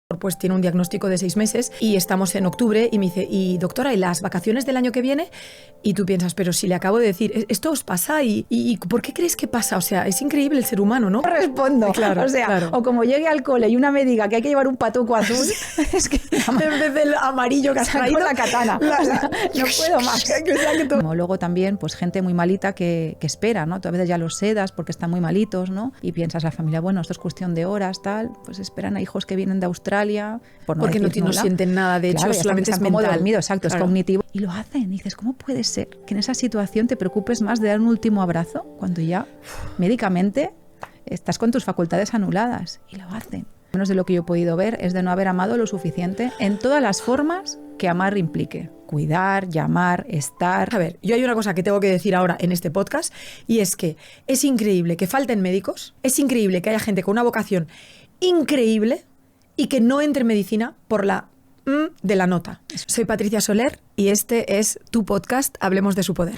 Pues tiene un diagnóstico de 6 meses y estamos en octubre y me dice, y doctora, ¿y las vacaciones del año que viene? Y tú piensas, pero si le acabo de decir, ¿esto os pasa? ¿Y por qué crees que pasa? O sea, es increíble el ser humano, ¿no? Respondo, claro, o sea, claro. O como llegue al cole y una me diga que hay que llevar un patuco azul, es que en vez del amarillo que has traído, la katana, o sea, no puedo más. Como luego también, pues gente muy malita que espera, ¿no? Tú a veces ya los sedas porque están muy malitos, ¿no? Y piensas a la familia, bueno, esto es cuestión de horas, tal, pues esperan a hijos que vienen de Australia, porque no sienten nada, de hecho, solamente es mental. Dormido, exacto, claro. Es cognitivo. Y lo hacen, y dices, ¿cómo puede ser que en esa situación te preocupes más de dar un último abrazo cuando ya médicamente estás con tus facultades anuladas? Y lo hacen. Menos de lo que yo he podido ver es de no haber amado lo suficiente en todas las formas que amar implique. Cuidar, llamar, estar. A ver, yo hay una cosa que tengo que decir ahora en este podcast y es que es increíble que falten médicos, es increíble que haya gente con una vocación increíble y que no entre en medicina por la de la nota. Soy Patricia Soler y este es tu podcast Hablemos de su poder.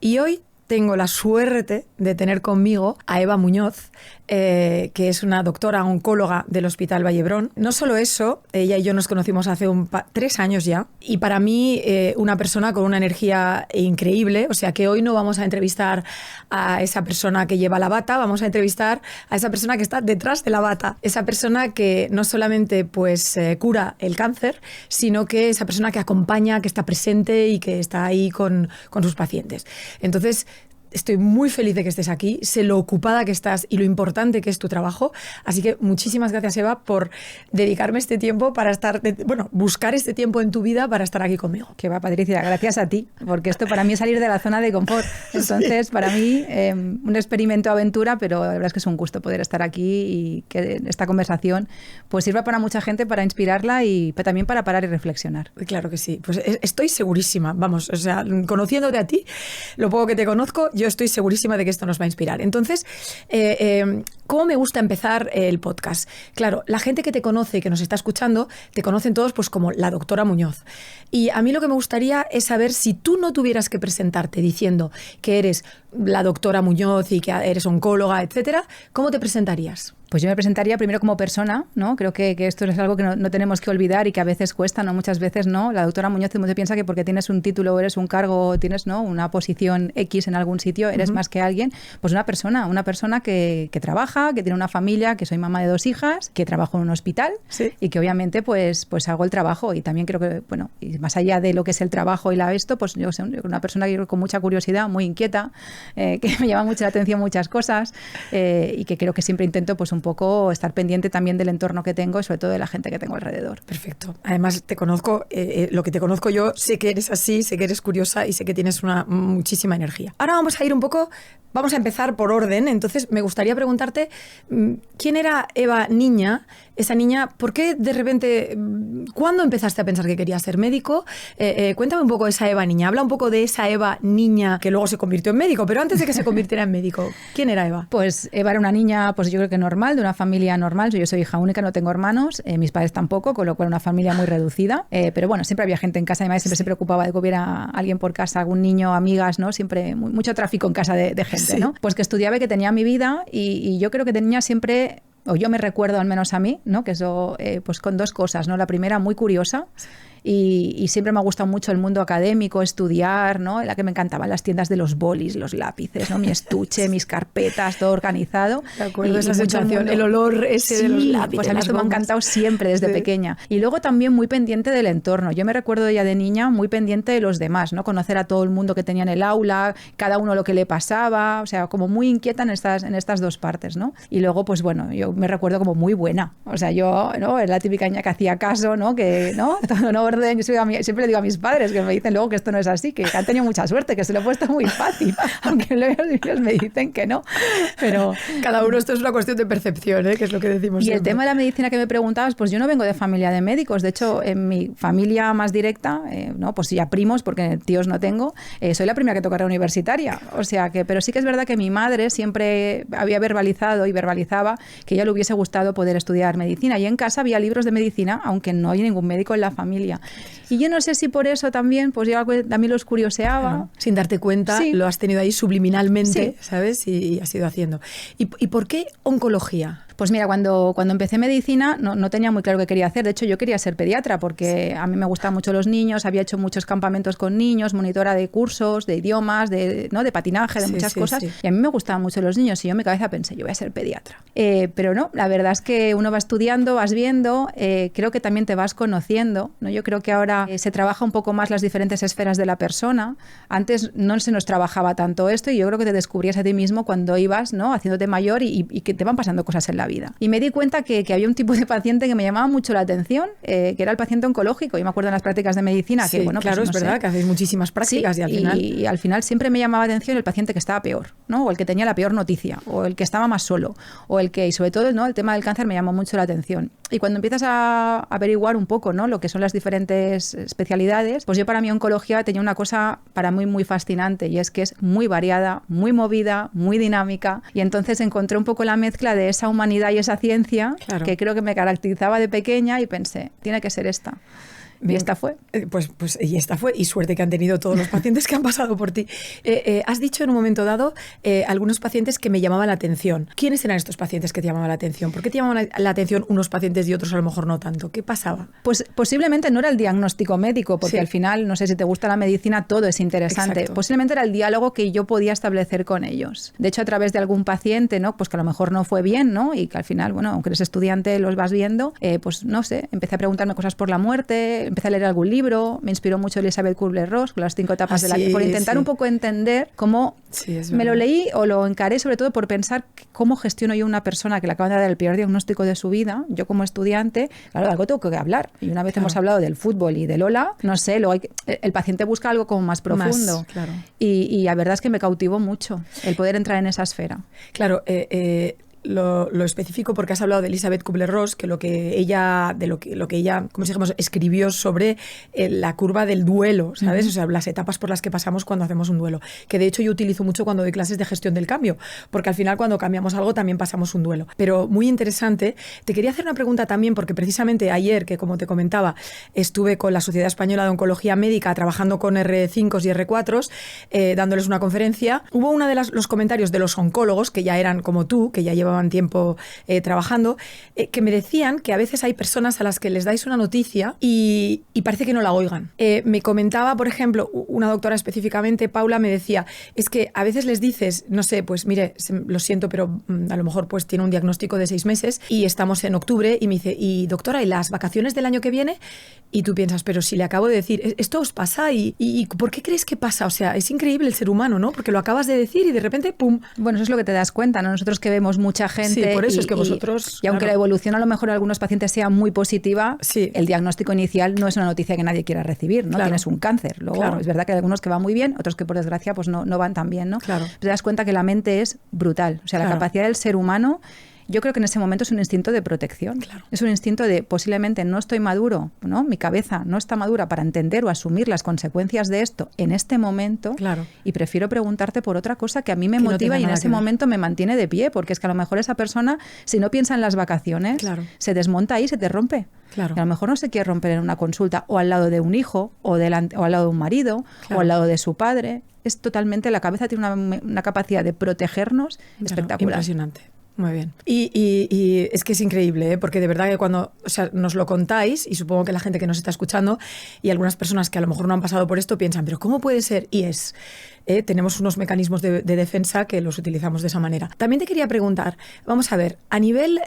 Y hoy tengo la suerte de tener conmigo a Eva Muñoz, que es una doctora oncóloga del Hospital Vallebrón. No solo eso, ella y yo nos conocimos hace 3 años ya, y para mí una persona con una energía increíble, o sea que hoy no vamos a entrevistar a esa persona que lleva la bata, vamos a entrevistar a esa persona que está detrás de la bata, esa persona que no solamente pues cura el cáncer, sino que esa persona que acompaña, que está presente y que está ahí con sus pacientes. Entonces, estoy muy feliz de que estés aquí, sé lo ocupada que estás y lo importante que es tu trabajo, así que muchísimas gracias, Eva, por dedicarme este tiempo para estar, buscar este tiempo en tu vida para estar aquí conmigo. Que va, Patricia, gracias a ti, porque esto para mí es salir de la zona de confort. Entonces, sí. Para mí, un experimento aventura, pero la verdad es que es un gusto poder estar aquí y que esta conversación pues sirva para mucha gente, para inspirarla y también para parar y reflexionar. Claro que sí, pues estoy segurísima, vamos, o sea, conociéndote a ti, lo poco que te conozco, yo estoy segurísima de que esto nos va a inspirar. Entonces, ¿cómo me gusta empezar el podcast? Claro, la gente que te conoce, que nos está escuchando, te conocen todos pues como la doctora Muñoz. Y a mí lo que me gustaría es saber, si tú no tuvieras que presentarte diciendo que eres la doctora Muñoz y que eres oncóloga, etcétera, ¿cómo te presentarías? Pues yo me presentaría primero como persona, ¿no? Creo que esto es algo que no tenemos que olvidar y que a veces cuesta, ¿no? Muchas veces, ¿no? La doctora Muñoz se piensa que porque tienes un título o eres un cargo o tienes, ¿no?, una posición X en algún sitio, eres más que alguien. Pues una persona que trabaja, que tiene una familia, que soy mamá de 2 hijas, que trabajo en un hospital, sí, y que obviamente pues hago el trabajo. Y también creo que, bueno, y más allá de lo que es el trabajo y esto, pues yo soy una persona que con mucha curiosidad, muy inquieta, que me llama mucho la atención muchas cosas y que creo que siempre intento pues un poco estar pendiente también del entorno que tengo y sobre todo de la gente que tengo alrededor. Perfecto. Además te conozco, lo que te conozco yo, sé que eres así, sé que eres curiosa y sé que tienes muchísima energía. Ahora vamos a ir vamos a empezar por orden. Entonces me gustaría preguntarte, ¿quién era Eva niña? Esa niña, ¿por qué de repente, cuándo empezaste a pensar que querías ser médico? Cuéntame un poco esa Eva niña, habla un poco de esa Eva niña que luego se convirtió en médico, pero antes de que se convirtiera en médico, ¿quién era Eva? Pues Eva era una niña, pues yo creo que normal, de una familia normal. Yo soy hija única, no tengo hermanos, mis padres tampoco, con lo cual una familia muy reducida, pero bueno, siempre había gente en casa, además siempre se preocupaba de que hubiera alguien por casa, algún niño, amigas, ¿no? Siempre mucho tráfico en casa de gente, sí, ¿no? Pues que estudiaba y que tenía mi vida y yo creo que tenía siempre, o yo me recuerdo al menos a mí, ¿no?, que eso pues con 2 cosas, ¿no? La primera, muy curiosa. Y siempre me ha gustado mucho el mundo académico, estudiar, ¿no? La que me encantaban las tiendas de los bolis, los lápices, ¿no? Mi estuche, mis carpetas, todo organizado. De acuerdo, esa sensación, el olor ese, sí, de los lápices. Pues a mí esto me ha encantado siempre desde pequeña. Y luego también muy pendiente del entorno. Yo me recuerdo ya de niña muy pendiente de los demás, ¿no? Conocer a todo el mundo que tenía en el aula, cada uno lo que le pasaba, o sea, como muy inquieta en estas 2 partes, ¿no? Y luego, pues bueno, yo me recuerdo como muy buena. O sea, yo, ¿no?, era la típica niña que hacía caso, ¿no? Que, ¿no?, todo en orden. Yo siempre le digo a mis padres, que me dicen luego que esto no es así, que han tenido mucha suerte, que se lo he puesto muy fácil, aunque luego ellos me dicen que no. Pero cada uno, esto es una cuestión de percepción, que es lo que decimos y siempre. El tema de la medicina que me preguntabas, pues yo no vengo de familia de médicos. De hecho, en mi familia más directa, no, pues ya primos, porque tíos no tengo, soy la primera que toca carrera universitaria. O sea que, pero sí que es verdad que mi madre siempre había verbalizado y verbalizaba que a ella le hubiese gustado poder estudiar medicina. Y en casa había libros de medicina, aunque no hay ningún médico en la familia. Y yo no sé si por eso también, pues yo también los curioseaba. Claro, sin darte cuenta, sí, lo has tenido ahí subliminalmente, sí, ¿sabes? Y has ido haciendo. ¿Y por qué oncología? Pues mira, cuando empecé medicina no tenía muy claro qué quería hacer. De hecho, yo quería ser pediatra porque a mí me gustaban mucho los niños, había hecho muchos campamentos con niños, monitora de cursos, de idiomas, de patinaje, de muchas cosas. Sí. Y a mí me gustaban mucho los niños y yo en mi cabeza pensé, yo voy a ser pediatra. Pero no, la verdad es que uno va estudiando, vas viendo, creo que también te vas conociendo, ¿no? Yo creo que ahora se trabaja un poco más las diferentes esferas de la persona. Antes no se nos trabajaba tanto esto y yo creo que te descubrías a ti mismo cuando ibas, ¿no? Haciéndote mayor y que te van pasando cosas en la vida. Y me di cuenta que había un tipo de paciente que me llamaba mucho la atención, que era el paciente oncológico. Yo me acuerdo en las prácticas de medicina que, bueno, claro, pues, es verdad que hacéis muchísimas prácticas, sí, y al final siempre me llamaba atención el paciente que estaba peor, ¿no? O el que tenía la peor noticia, o el que estaba más solo, o el que, y sobre todo, ¿no? El tema del cáncer me llamó mucho la atención. Y cuando empiezas a averiguar un poco, ¿no? Lo que son las diferentes especialidades, pues yo para mí oncología tenía una cosa para mí muy fascinante, y es que es muy variada, muy movida, muy dinámica, y entonces encontré un poco la mezcla de esa humanidad y esa ciencia, claro, que creo que me caracterizaba de pequeña, y pensé, tiene que ser esta. Y esta fue. Y esta fue, y suerte que han tenido todos los pacientes que han pasado por ti. Has dicho en un momento dado algunos pacientes que me llamaban la atención. ¿Quiénes eran estos pacientes que te llamaban la atención? ¿Por qué te llamaban la atención unos pacientes y otros a lo mejor no tanto? ¿Qué pasaba? Pues posiblemente no era el diagnóstico médico, porque sí, al final, no sé si te gusta la medicina, todo es interesante. Exacto. Posiblemente era el diálogo que yo podía establecer con ellos. De hecho, a través de algún paciente, ¿no? Pues que a lo mejor no fue bien, ¿no? Y que al final, bueno, aunque eres estudiante, los vas viendo, pues no sé, empecé a preguntarme cosas por la muerte, empecé a leer algún libro. Me inspiró mucho Elizabeth Kubler-Ross con las 5 etapas de la vida, por intentar un poco entender cómo me lo leí o lo encaré, sobre todo por pensar cómo gestiono yo una persona que le acaban de dar el peor diagnóstico de su vida. Yo como estudiante, claro, de algo tengo que hablar. Y una vez hemos hablado del fútbol y del Ola, no sé, luego el paciente busca algo como más profundo. Claro. Y la verdad es que me cautivó mucho el poder entrar en esa esfera. Claro, lo específico porque has hablado de Elizabeth Kubler-Ross, que lo que ella, como dijimos, escribió sobre la curva del duelo, ¿sabes? O sea, las etapas por las que pasamos cuando hacemos un duelo. Que de hecho yo utilizo mucho cuando doy clases de gestión del cambio, porque al final cuando cambiamos algo también pasamos un duelo. Pero muy interesante. Te quería hacer una pregunta también, porque precisamente ayer, que como te comentaba, estuve con la Sociedad Española de Oncología Médica trabajando con R5 y R4, dándoles una conferencia. Hubo uno de los comentarios de los oncólogos, que ya eran como tú, que ya llevaban tiempo trabajando, que me decían que a veces hay personas a las que les dais una noticia y parece que no la oigan. Me comentaba, por ejemplo, una doctora específicamente, Paula, me decía, es que a veces les dices, no sé, pues mire, lo siento, pero a lo mejor pues tiene un diagnóstico de 6 meses y estamos en octubre, y me dice, y doctora, ¿y las vacaciones del año que viene? Y tú piensas, pero si le acabo de decir, ¿esto os pasa? ¿Y por qué crees que pasa? O sea, es increíble el ser humano, ¿no? Porque lo acabas de decir y de repente, ¡pum! Bueno, eso es lo que te das cuenta, ¿no? Nosotros que vemos mucha gente. Sí, por eso es que vosotros... Y aunque claro, la evolución a lo mejor en algunos pacientes sea muy positiva, sí, el diagnóstico inicial no es una noticia que nadie quiera recibir, ¿no? Claro. Tienes un cáncer. Luego Claro. es verdad que hay algunos que van muy bien, otros que por desgracia pues no van tan bien, ¿no? Claro. Te das cuenta que la mente es brutal. O sea, la Claro. capacidad del ser humano, yo creo que en ese momento es un instinto de protección. Claro. Es un instinto de posiblemente no estoy maduro, ¿no? Mi cabeza no está madura para entender o asumir las consecuencias de esto en este momento. Claro. Y prefiero preguntarte por otra cosa que a mí me Que no motiva tenga y en nada ese que ver. momento me mantiene de pie, porque es que a lo mejor esa persona, si no piensa en las vacaciones, Claro. se desmonta ahí, se te rompe. Claro. Y a lo mejor no se quiere romper en una consulta o al lado de un hijo o al lado de un marido Claro. o al lado de su padre. Es totalmente, la cabeza tiene una capacidad de protegernos espectacular. Impresionante. Muy bien. Y es que es increíble, ¿eh? Porque de verdad que cuando nos lo contáis, y supongo que la gente que nos está escuchando y algunas personas que a lo mejor no han pasado por esto piensan, pero ¿cómo puede ser? Y es, tenemos unos mecanismos de defensa que los utilizamos de esa manera. También te quería preguntar, vamos a ver, a nivel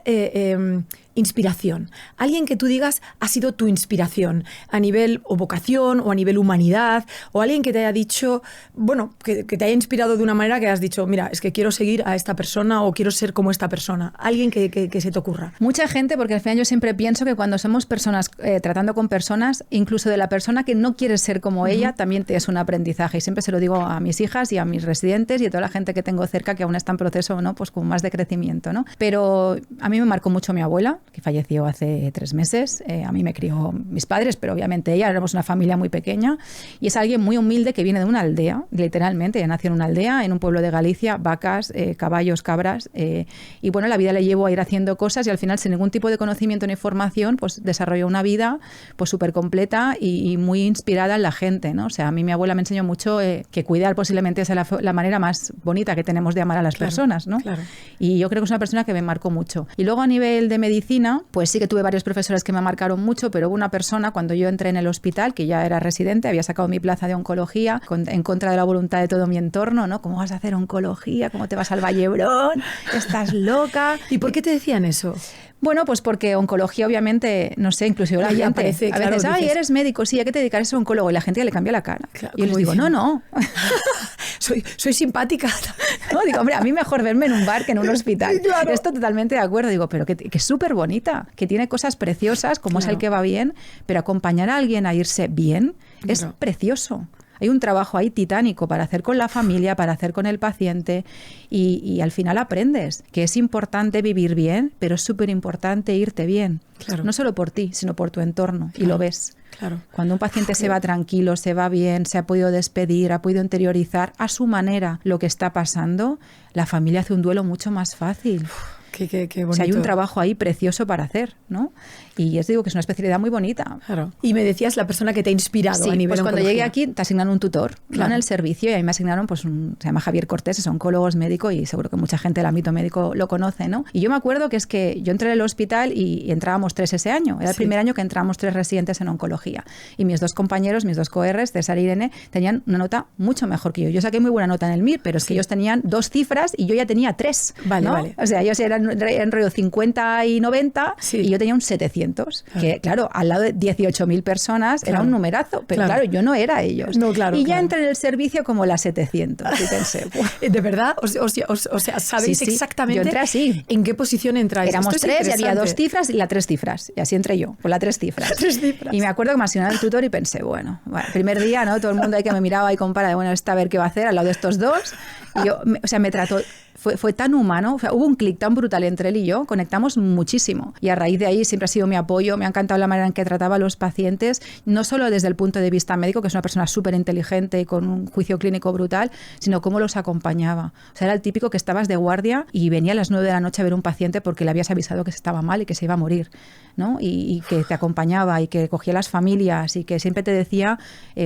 inspiración, alguien que tú digas ha sido tu inspiración, a nivel o vocación o a nivel humanidad, o alguien que te haya dicho, bueno, que te haya inspirado de una manera que has dicho, mira, es que quiero seguir a esta persona o quiero ser como esta persona. Alguien que se te ocurra. Mucha gente, porque al final yo siempre pienso que cuando somos personas tratando con personas, incluso de la persona que no quiere ser como ella, también es un aprendizaje. Y siempre se lo digo a mis hijas y a mis residentes y a toda la gente que tengo cerca que aún está en proceso, ¿no? Pues con más de crecimiento, ¿no? Pero a mí me marcó mucho mi abuela, que falleció hace 3 meses. A mí me crió mis padres, pero obviamente ella, éramos una familia muy pequeña, y es alguien muy humilde que viene de una aldea, literalmente. Ella nació en una aldea, en un pueblo de Galicia, vacas, caballos, cabras, y bueno, la vida le llevó a ir haciendo cosas y al final sin ningún tipo de conocimiento ni formación, pues desarrolló una vida pues súper completa y muy inspirada en la gente, ¿no? O sea, a mí mi abuela me enseñó mucho que cuidar posiblemente es la manera más bonita que tenemos de amar a las personas, ¿no? Claro. Y yo creo que es una persona que me marcó mucho. Y luego a nivel de medicina, pues sí que tuve varios profesores que me marcaron mucho, pero hubo una persona cuando yo entré en el hospital, que ya era residente, había sacado mi plaza de oncología, en contra de la voluntad de todo mi entorno, ¿no? ¿Cómo vas a hacer oncología? ¿Cómo te vas al Vallebrón? ¿Estás loca? ¿Y por qué te decían eso? Bueno, pues porque oncología, obviamente, no sé, inclusive la gente parece, a veces, claro, ay, dices, eres médico, sí, ¿a qué te dedicas? Eres oncólogo, y la gente ya le cambia la cara. Claro, y yo les digo, diciendo, no. soy simpática. No, digo, hombre, a mí mejor verme en un bar que en un hospital. Claro. Esto totalmente de acuerdo. Digo, pero que es súper bonita, que tiene cosas preciosas, como es el que va bien, pero acompañar a alguien a irse bien es precioso. Hay un trabajo ahí titánico para hacer con la familia, para hacer con el paciente y al final aprendes que es importante vivir bien, pero es súper importante irte bien. Claro. No solo por ti, sino por tu entorno. Claro. Y lo ves. Claro. Cuando un paciente se va tranquilo, se va bien, se ha podido despedir, ha podido interiorizar a su manera lo que está pasando, la familia hace un duelo mucho más fácil. Qué bonito. O sea, hay un trabajo ahí precioso para hacer, ¿no? Y os digo que es una especialidad muy bonita. Claro. Y me decías la persona que te ha inspirado Sí, a nivel pues cuando oncología. llegué aquí te asignan un tutor, Claro. ¿no? En el servicio, y a mí me asignaron, pues se llama Javier Cortés, es oncólogo, es médico y seguro que mucha gente del ámbito médico lo conoce, ¿no? Y yo me acuerdo que es que yo entré en el hospital y entrábamos 3 ese año. Era el primer año que entramos 3 residentes en oncología. Y mis 2 compañeros, mis 2 coRs, César y Irene, tenían una nota mucho mejor que yo. Yo saqué muy buena nota en el MIR, pero es que ellos tenían 2 cifras y yo ya tenía 3. Vale, ¿no? vale. O sea, ellos eran en rollo 50 y 90 y yo tenía un 700. Que claro, al lado de 18.000 personas era un numerazo, pero claro, yo no era ellos. No, claro, y ya claro. entré en el servicio como las 700 y pensé, ¿De verdad? O sea, ¿sabéis Sí, sí. exactamente Yo entré así. en qué posición entráis? éramos Esto es 3 y había 2 interesante. cifras y la 3 cifras. Y así entré yo, con la 3 cifras. 3 cifras. Y me acuerdo que me asignaron el tutor y pensé, bueno, primer día, ¿no? Todo el mundo ahí que me miraba y compara, bueno, esta a ver qué va a hacer al lado de estos 2. Y yo, o sea, me trató... Fue tan humano, o sea, hubo un clic tan brutal entre él y yo, conectamos muchísimo. Y a raíz de ahí siempre ha sido mi apoyo, me ha encantado la manera en que trataba a los pacientes, no solo desde el punto de vista médico, que es una persona súper inteligente y con un juicio clínico brutal, sino cómo los acompañaba. O sea, era el típico que estabas de guardia y venía a las 9 de la noche a ver un paciente porque le habías avisado que se estaba mal y que se iba a morir, ¿no? Y que te acompañaba y que cogía las familias y que siempre te decía,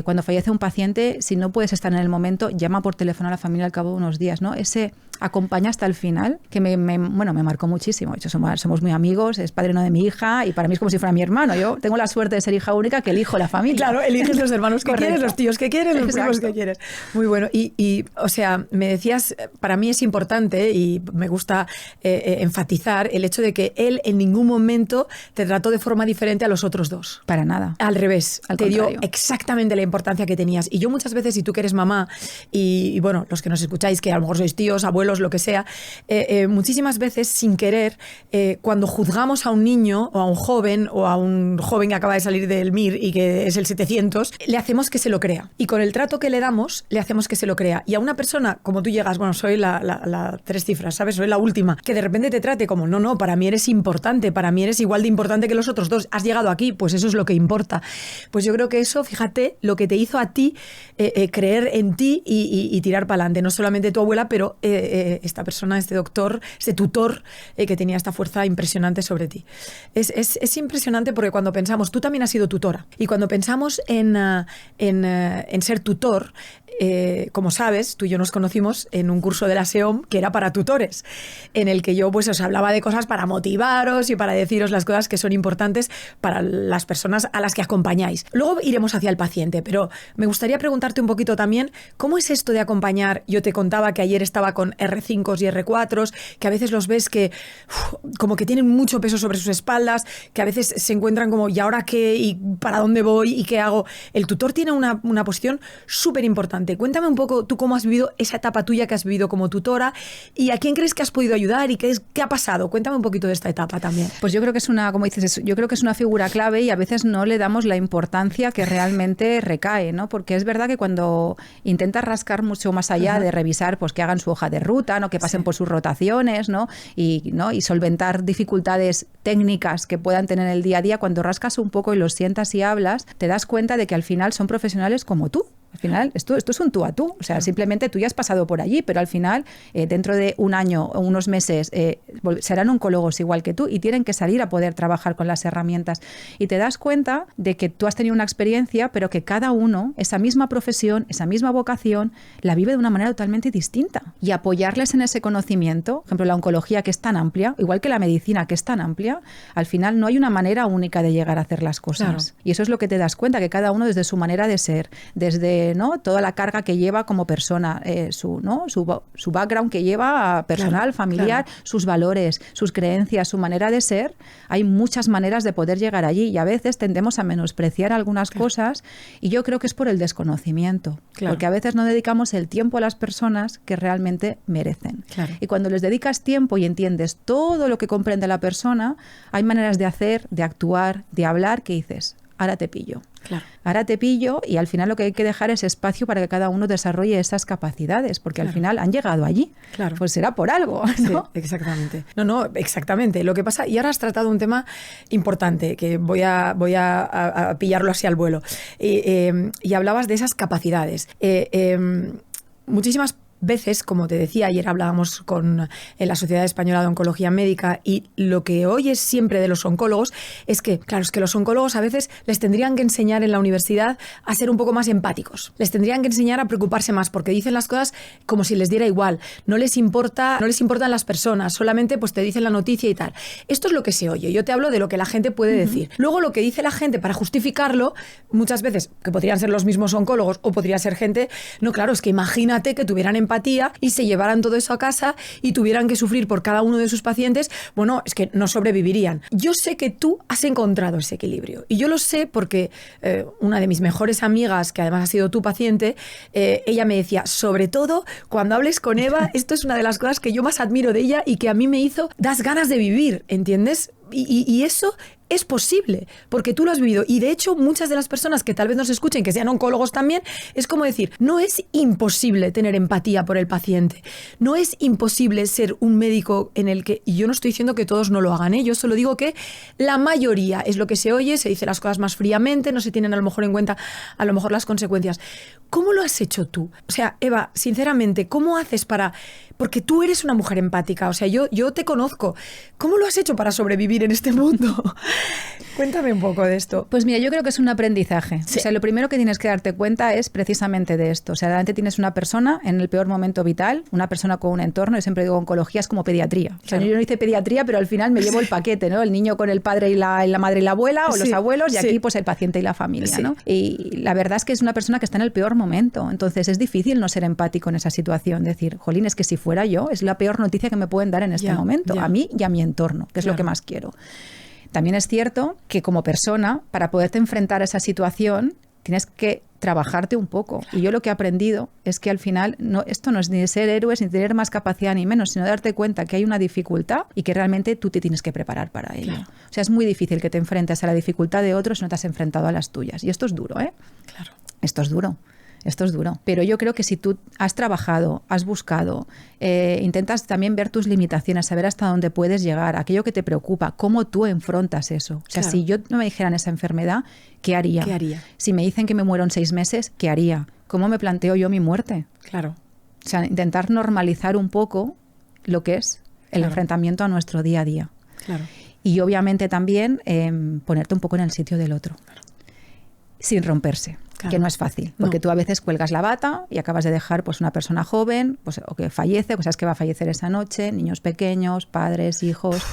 cuando fallece un paciente, si no puedes estar en el momento, llama por teléfono a la familia al cabo de unos días, ¿no? Ese acompaña hasta el final, que me marcó muchísimo. De hecho, somos muy amigos, es padrino de mi hija y para mí es como si fuera mi hermano. Yo tengo la suerte de ser hija única que elijo la familia. Claro, eliges los hermanos que Correcto. quieres, los tíos que quieres, los primos Exacto. que quieres. Muy bueno. Y, o sea, me decías, para mí es importante y me gusta enfatizar el hecho de que él en ningún momento te trató de forma diferente a los otros 2. Para nada. Al revés, Al te dio contrario. exactamente la importancia que tenías. Y yo muchas veces, si tú que eres mamá, y bueno, los que nos escucháis, que a lo mejor sois tíos, abuelos, lo que sea, muchísimas veces, sin querer, cuando juzgamos a un niño o a un joven que acaba de salir del MIR y que es el 700, le hacemos que se lo crea. Y con el trato que le damos, le hacemos que se lo crea. Y a una persona, como tú llegas, bueno, soy la 3 cifras, ¿sabes? Soy la última, que de repente te trate como, no, para mí eres importante, para mí eres igual de importante que los otros 2, has llegado aquí, pues eso es lo que importa. Pues yo creo que eso, fíjate, lo que te hizo a ti creer en ti y tirar para adelante. No solamente tu abuela, pero esta persona, este doctor, este tutor que tenía esta fuerza impresionante sobre ti. Es impresionante porque cuando pensamos, tú también has sido tutora, y cuando pensamos en ser tutor, como sabes, tú y yo nos conocimos en un curso de la SEOM que era para tutores, en el que yo pues os hablaba de cosas para motivaros y para deciros las cosas que son importantes para las personas a las que acompañáis. Luego iremos hacia el paciente, pero me gustaría preguntarte un poquito también, ¿cómo es esto de acompañar? Yo te contaba que ayer estaba con R5s y R4s, que a veces los ves que como que tienen mucho peso sobre sus espaldas, que a veces se encuentran como, ¿y ahora qué? ¿Y para dónde voy? ¿Y qué hago? El tutor tiene una posición súper importante. Cuéntame un poco tú cómo has vivido esa etapa tuya que has vivido como tutora y a quién crees que has podido ayudar y qué ha pasado. Cuéntame un poquito de esta etapa también. Pues yo creo que es como dices, yo creo que es una figura clave y a veces no le damos la importancia que realmente recae, ¿no? Porque es verdad que cuando intentas rascar mucho más allá de revisar, pues que hagan su hoja de ruta, ¿no? Que pasen por sus rotaciones, ¿no? Y solventar dificultades técnicas que puedan tener el día a día, cuando rascas un poco y los sientas y hablas, te das cuenta de que al final son profesionales como tú. Al final, esto es un tú a tú. O sea, simplemente tú ya has pasado por allí, pero al final, dentro de un año o unos meses, serán oncólogos igual que tú y tienen que salir a poder trabajar con las herramientas. Y te das cuenta de que tú has tenido una experiencia, pero que cada uno, esa misma profesión, esa misma vocación, la vive de una manera totalmente distinta. Y apoyarles en ese conocimiento, por ejemplo, la oncología, que es tan amplia, igual que la medicina, que es tan amplia, al final no hay una manera única de llegar a hacer las cosas. Claro. Y eso es lo que te das cuenta, que cada uno desde su manera de ser, desde toda la carga que lleva como persona, su background que lleva personal, familiar, sus valores, sus creencias, su manera de ser. Hay muchas maneras de poder llegar allí y a veces tendemos a menospreciar algunas cosas y yo creo que es por el desconocimiento, porque a veces no dedicamos el tiempo a las personas que realmente merecen. Y cuando les dedicas tiempo y entiendes todo lo que comprende la persona, hay maneras de hacer, de actuar, de hablar que dices, ahora te pillo. Ahora te pillo y al final lo que hay que dejar es espacio para que cada uno desarrolle esas capacidades, porque al final han llegado allí. Pues será por algo, ¿no? Sí, exactamente. No, exactamente. Lo que pasa, y ahora has tratado un tema importante, que voy a pillarlo así al vuelo. Y hablabas de esas capacidades. Muchísimas veces, como te decía, ayer hablábamos en la Sociedad Española de Oncología Médica y lo que oyes siempre de los oncólogos es que, claro, es que los oncólogos a veces les tendrían que enseñar en la universidad a ser un poco más empáticos. Les tendrían que enseñar a preocuparse más porque dicen las cosas como si les diera igual. No les importan las personas, solamente pues te dicen la noticia y tal. Esto es lo que se oye. Yo te hablo de lo que la gente puede decir. Luego lo que dice la gente para justificarlo, muchas veces, que podrían ser los mismos oncólogos o podría ser gente, no, claro, es que imagínate que tuvieran empatía y se llevaran todo eso a casa y tuvieran que sufrir por cada uno de sus pacientes, bueno, es que no sobrevivirían. Yo sé que tú has encontrado ese equilibrio y yo lo sé porque una de mis mejores amigas, que además ha sido tu paciente, ella me decía, sobre todo cuando hables con Eva, esto es una de las cosas que yo más admiro de ella y que a mí me hizo, das ganas de vivir, ¿entiendes? Y eso es posible, porque tú lo has vivido. Y de hecho, muchas de las personas que tal vez nos escuchen, que sean oncólogos también, es como decir, no es imposible tener empatía por el paciente. No es imposible ser un médico en el que, y yo no estoy diciendo que todos no lo hagan, yo solo digo que la mayoría es lo que se oye, se dice las cosas más fríamente, no se tienen a lo mejor en cuenta a lo mejor las consecuencias. ¿Cómo lo has hecho tú? O sea, Eva, sinceramente, ¿cómo haces para...? Porque tú eres una mujer empática, o sea, yo te conozco. ¿Cómo lo has hecho para sobrevivir en este mundo? Cuéntame un poco de esto. Pues mira, yo creo que es un aprendizaje. Sí. O sea, lo primero que tienes que darte cuenta es precisamente de esto. O sea, realmente tienes una persona en el peor momento vital, una persona con un entorno. Yo siempre digo, oncología es como pediatría. O sea, yo no hice pediatría, pero al final me llevo el paquete, ¿no? El niño con el padre y la madre y la abuela, o los abuelos, y aquí pues el paciente y la familia, ¿no? Y la verdad es que es una persona que está en el peor momento. Entonces es difícil no ser empático en esa situación. Decir, jolín, es que si fuera yo, es la peor noticia que me pueden dar en este momento, a mí y a mi entorno, que es lo que más quiero. También es cierto que como persona, para poderte enfrentar a esa situación, tienes que trabajarte un poco. Y yo lo que he aprendido es que al final esto no es ni ser héroes, ni tener más capacidad ni menos, sino darte cuenta que hay una dificultad y que realmente tú te tienes que preparar para ello. Claro. O sea, es muy difícil que te enfrentes a la dificultad de otros si no te has enfrentado a las tuyas. Y esto es duro, ¿eh? Claro. Esto es duro. Esto es duro. Pero yo creo que si tú has trabajado, has buscado, intentas también ver tus limitaciones, saber hasta dónde puedes llegar, aquello que te preocupa, cómo tú enfrentas eso. O sea, claro. Si yo no me dijeran esa enfermedad, ¿qué haría? ¿Qué haría? Si me dicen que me muero en 6 meses, ¿qué haría? ¿Cómo me planteo yo mi muerte? Claro. O sea, intentar normalizar un poco lo que es el enfrentamiento a nuestro día a día. Claro. Y obviamente también ponerte un poco en el sitio del otro. Claro. Sin romperse. Claro. Que no es fácil, porque tú a veces cuelgas la bata y acabas de dejar pues una persona joven, pues, o que fallece, o sabes que va a fallecer esa noche, niños pequeños, padres, hijos,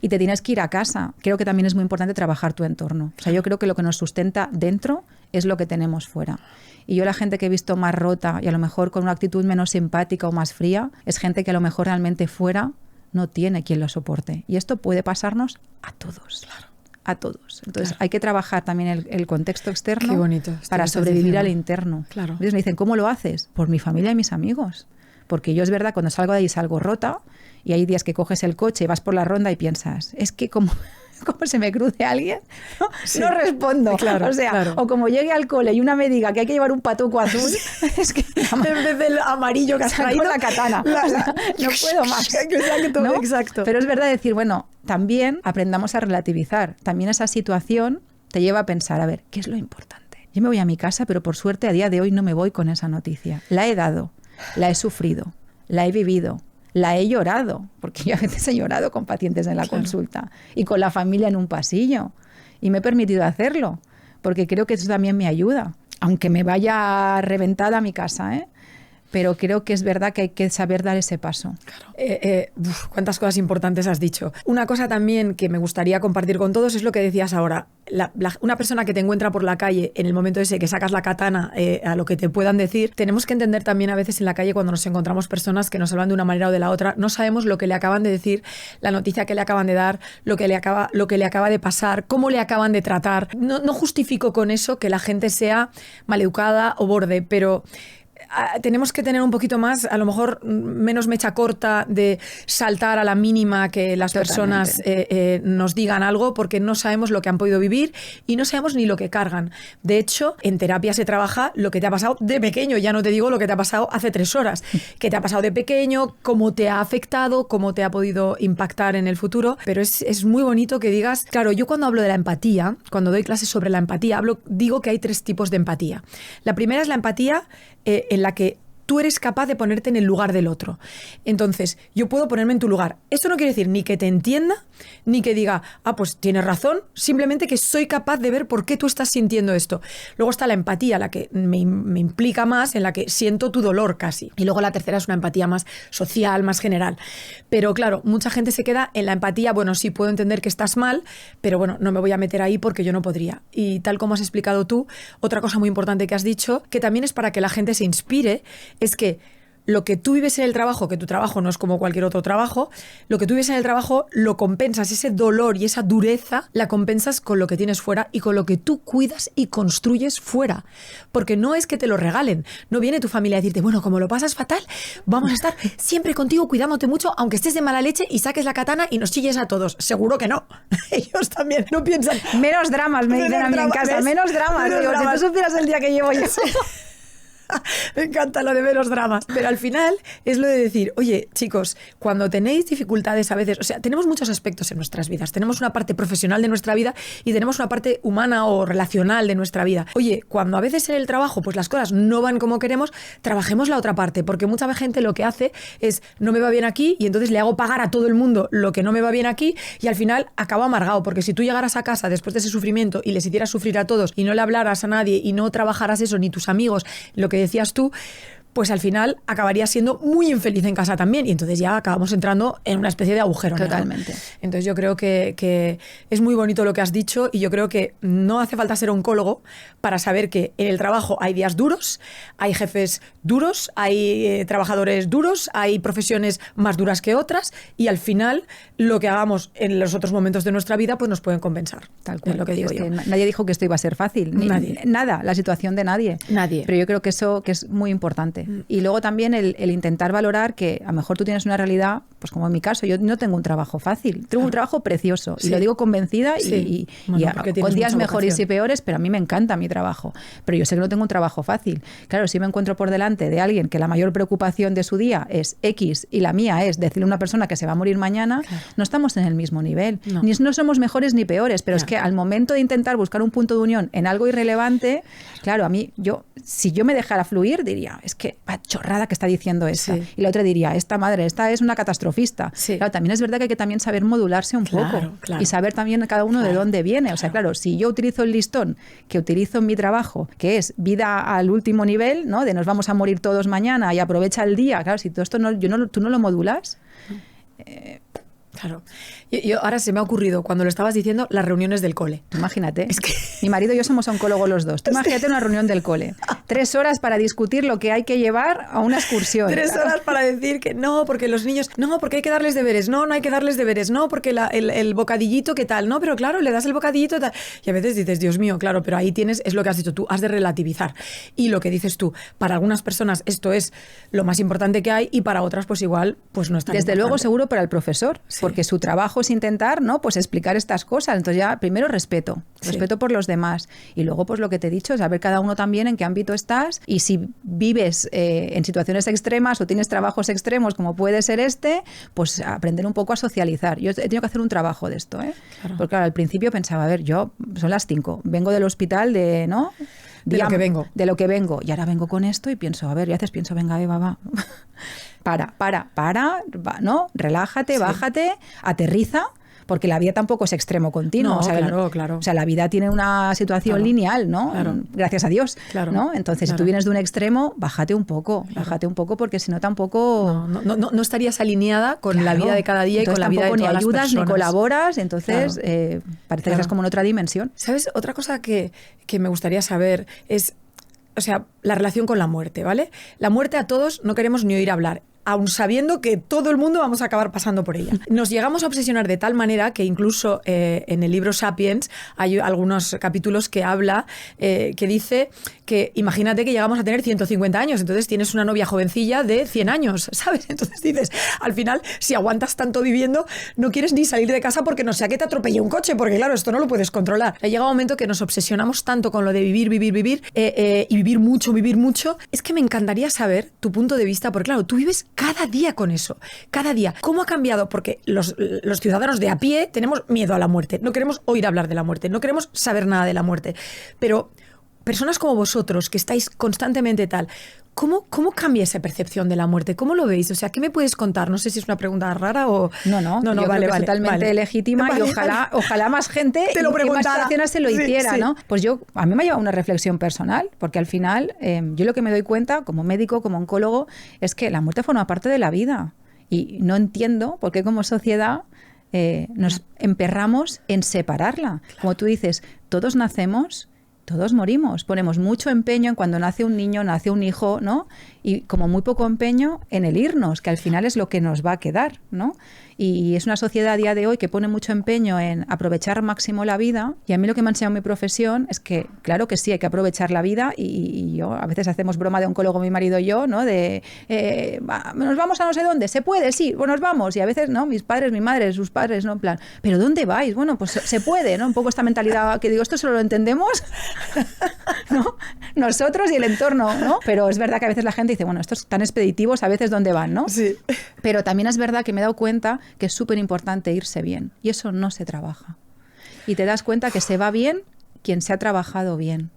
y te tienes que ir a casa. Creo que también es muy importante trabajar tu entorno. O sea, yo creo que lo que nos sustenta dentro es lo que tenemos fuera. Y yo la gente que he visto más rota y a lo mejor con una actitud menos simpática o más fría, es gente que a lo mejor realmente fuera no tiene quien lo soporte. Y esto puede pasarnos a todos. Claro. A todos. Entonces hay que trabajar también el contexto externo. Qué bonito, para sobrevivir al interno. Claro. Entonces me dicen, ¿cómo lo haces? Por mi familia y mis amigos. Porque yo es verdad, cuando salgo de ahí salgo rota y hay días que coges el coche y vas por la ronda y piensas, es que como se me cruce alguien, no respondo. Claro, o sea, o como llegue al cole y una me diga que hay que llevar un patuco azul, es que en vez del amarillo que has traído, la katana. O sea, no puedo más. Exacto, ¿no? Exacto. Pero es verdad decir, bueno, también aprendamos a relativizar. También esa situación te lleva a pensar, a ver, ¿qué es lo importante? Yo me voy a mi casa, pero por suerte a día de hoy no me voy con esa noticia. La he dado, la he sufrido, la he vivido, la he llorado, porque yo a veces he llorado con pacientes en la consulta y con la familia en un pasillo. Y me he permitido hacerlo, porque creo que eso también me ayuda, aunque me vaya reventada a mi casa, ¿eh? Pero creo que es verdad que hay que saber dar ese paso. Claro. Cuántas cosas importantes has dicho. Una cosa también que me gustaría compartir con todos es lo que decías ahora. Una persona que te encuentra por la calle en el momento ese que sacas la katana a lo que te puedan decir, tenemos que entender también a veces en la calle cuando nos encontramos personas que nos hablan de una manera o de la otra, no sabemos lo que le acaban de decir, la noticia que le acaban de dar, lo que le acaba de pasar, cómo le acaban de tratar. No justifico con eso que la gente sea maleducada o borde, pero tenemos que tener un poquito más, a lo mejor menos mecha corta de saltar a la mínima que las personas nos digan algo, porque no sabemos lo que han podido vivir y no sabemos ni lo que cargan. De hecho, en terapia se trabaja lo que te ha pasado de pequeño, ya no te digo lo que te ha pasado hace 3 horas, que te ha pasado de pequeño, cómo te ha afectado, cómo te ha podido impactar en el futuro, pero es muy bonito que digas, claro, yo cuando hablo de la empatía, cuando doy clases sobre la empatía, digo que hay 3 tipos de empatía. La primera es la empatía en la que tú eres capaz de ponerte en el lugar del otro. Entonces, yo puedo ponerme en tu lugar. Esto no quiere decir ni que te entienda, ni que diga, pues tienes razón, simplemente que soy capaz de ver por qué tú estás sintiendo esto. Luego está la empatía, la que me implica más, en la que siento tu dolor casi. Y luego la tercera es una empatía más social, más general. Pero claro, mucha gente se queda en la empatía, bueno, sí puedo entender que estás mal, pero bueno, no me voy a meter ahí porque yo no podría. Y tal como has explicado tú, otra cosa muy importante que has dicho, que también es para que la gente se inspire, es que lo que tú vives en el trabajo, que tu trabajo no es como cualquier otro trabajo, lo que tú vives en el trabajo lo compensas, ese dolor y esa dureza la compensas con lo que tienes fuera y con lo que tú cuidas y construyes fuera. Porque no es que te lo regalen, no viene tu familia a decirte, bueno, como lo pasas fatal, vamos a estar siempre contigo cuidándote mucho, aunque estés de mala leche y saques la katana y nos chilles a todos. Seguro que no. Ellos también no piensan. Menos dramas, me dicen a mí en casa, menos dramas. Digo, si tú supieras el día que llevo yo. Me encanta lo de ver los dramas. Pero al final es lo de decir, oye, chicos, cuando tenéis dificultades a veces, o sea, tenemos muchos aspectos en nuestras vidas. Tenemos una parte profesional de nuestra vida y tenemos una parte humana o relacional de nuestra vida. Oye, cuando a veces en el trabajo pues las cosas no van como queremos, trabajemos la otra parte, porque mucha gente lo que hace es, no me va bien aquí y entonces le hago pagar a todo el mundo lo que no me va bien aquí y al final acabo amargado, porque si tú llegaras a casa después de ese sufrimiento y les hicieras sufrir a todos y no le hablaras a nadie y no trabajaras eso, ni tus amigos, lo que decías tú, pues al final acabarías siendo muy infeliz en casa también y entonces ya acabamos entrando en una especie de agujero negro. Totalmente. Entonces yo creo que es muy bonito lo que has dicho y yo creo que no hace falta ser oncólogo para saber que en el trabajo hay días duros, hay jefes duros, hay trabajadores duros, hay profesiones más duras que otras y al final lo que hagamos en los otros momentos de nuestra vida pues nos pueden compensar. Tal cual. Es lo que digo yo. Que nadie dijo que esto iba a ser fácil. Nadie. Nada, la situación de nadie. Nadie. Pero yo creo que eso que es muy importante. Y luego también el intentar valorar que a lo mejor tú tienes una realidad, pues como en mi caso, yo no tengo un trabajo fácil, tengo un trabajo precioso y lo digo convencida y con días mejores y peores, pero a mí me encanta mi trabajo. Pero yo sé que no tengo un trabajo fácil. Claro, si me encuentro por delante de alguien que la mayor preocupación de su día es X y la mía es decirle a una persona que se va a morir mañana, no estamos en el mismo nivel. No somos mejores ni peores, pero es que al momento de intentar buscar un punto de unión en algo irrelevante, claro, a mí, si yo me dejara fluir, diría, es que chorrada que está diciendo esta. Sí. Y la otra diría, esta es una catastrofista. Sí. Claro, también es verdad que hay que también saber modularse un poco y saber también cada uno de dónde viene. O sea, claro, si yo utilizo el listón que utilizo en mi trabajo, que es vida al último nivel, ¿no? De nos vamos a morir todos mañana y aprovecha el día. Claro, si todo esto tú no lo modulas. Claro. Yo ahora se me ha ocurrido, cuando lo estabas diciendo, las reuniones del cole. Imagínate. Es que mi marido y yo somos oncólogos los dos. Tú imagínate una reunión del cole. 3 horas para discutir lo que hay que llevar a una excursión. 3 horas para decir que no, porque los niños, no, porque hay que darles deberes, no hay que darles deberes, no, porque el bocadillito, ¿qué tal? No, pero claro, le das el bocadillito tal. Y a veces dices, Dios mío, claro, pero ahí es lo que has dicho tú, has de relativizar. Y lo que dices tú, para algunas personas esto es lo más importante que hay y para otras pues igual pues no es tan Desde importante. Luego seguro para el profesor, porque su trabajo es intentar, ¿no? Pues explicar estas cosas. Entonces ya primero respeto por los demás y luego pues lo que te he dicho, saber cada uno también en qué ámbito estás y si vives en situaciones extremas o tienes trabajos extremos como puede ser pues aprender un poco a socializar. Yo he tenido que hacer un trabajo de esto, ¿eh? Claro. Porque claro, al principio pensaba, a ver, yo son las 5, vengo del hospital de De lo que vengo. De lo que vengo. Y ahora vengo con esto y pienso, a ver, y a veces pienso, venga, Eva, va. Para, ¿no? Relájate, bájate, aterriza. Porque la vida tampoco es extremo continuo. No, o sea, claro. O sea, la vida tiene una situación lineal, ¿no? Claro. Gracias a Dios. Claro. ¿no? Entonces, si tú vienes de un extremo, bájate un poco, porque si no tampoco... No estarías alineada con la vida de cada día. Entonces, y con la vida de todas ni ayudas, las personas. ni colaboras, entonces parece que estás como en otra dimensión. ¿Sabes? Otra cosa que me gustaría saber es, o sea, la relación con la muerte, ¿vale? La muerte a todos no queremos ni oír hablar, aun sabiendo que todo el mundo vamos a acabar pasando por ella. Nos llegamos a obsesionar de tal manera que incluso en el libro Sapiens hay algunos capítulos que habla, que dice que imagínate que llegamos a tener 150 años, entonces tienes una novia jovencilla de 100 años, ¿sabes? Entonces dices, al final, si aguantas tanto viviendo, no quieres ni salir de casa porque no sea que te atropelle un coche, porque claro, esto no lo puedes controlar. Ha llegado un momento que nos obsesionamos tanto con lo de vivir y vivir mucho. Es que me encantaría saber tu punto de vista, porque claro, tú vives cada día con eso, cada día. ¿Cómo ha cambiado? Porque los ciudadanos de a pie tenemos miedo a la muerte, no queremos oír hablar de la muerte, no queremos saber nada de la muerte. Pero personas como vosotros, que estáis constantemente tal, ¿cómo cambia esa percepción de la muerte? ¿Cómo lo veis? O sea, ¿qué me puedes contar? No sé si es una pregunta rara o... No, yo creo que es totalmente legítima y ojalá más gente y más personas se lo hiciera, ¿no? Pues a mí me ha llevado una reflexión personal, porque al final yo lo que me doy cuenta, como médico, como oncólogo, es que la muerte forma parte de la vida. Y no entiendo por qué como sociedad nos emperramos en separarla. Como tú dices, todos nacemos... Todos morimos, ponemos mucho empeño en cuando nace un niño, nace un hijo, ¿no? Y como muy poco empeño en el irnos, que al final es lo que nos va a quedar, ¿no? Y es una sociedad a día de hoy que pone mucho empeño en aprovechar máximo la vida. Y a mí lo que me ha enseñado mi profesión es que, claro que sí, hay que aprovechar la vida. Y yo, a veces hacemos broma de oncólogo, mi marido y yo, ¿no? De, nos vamos a no sé dónde, ¿se puede? Sí, pues nos vamos. Y a veces, ¿no? Mis padres, mi madre, sus padres, ¿no? En plan, ¿pero dónde vais? Bueno, pues se puede, ¿no? Un poco esta mentalidad que digo, esto solo lo entendemos, ¿no? Nosotros y el entorno, ¿no? Pero es verdad que a veces la gente dice, bueno, estos tan expeditivos, a veces ¿dónde van, no? Sí. Pero también es verdad que me he dado cuenta que es súper importante irse bien. Y eso no se trabaja. Y te das cuenta que se va bien quien se ha trabajado bien.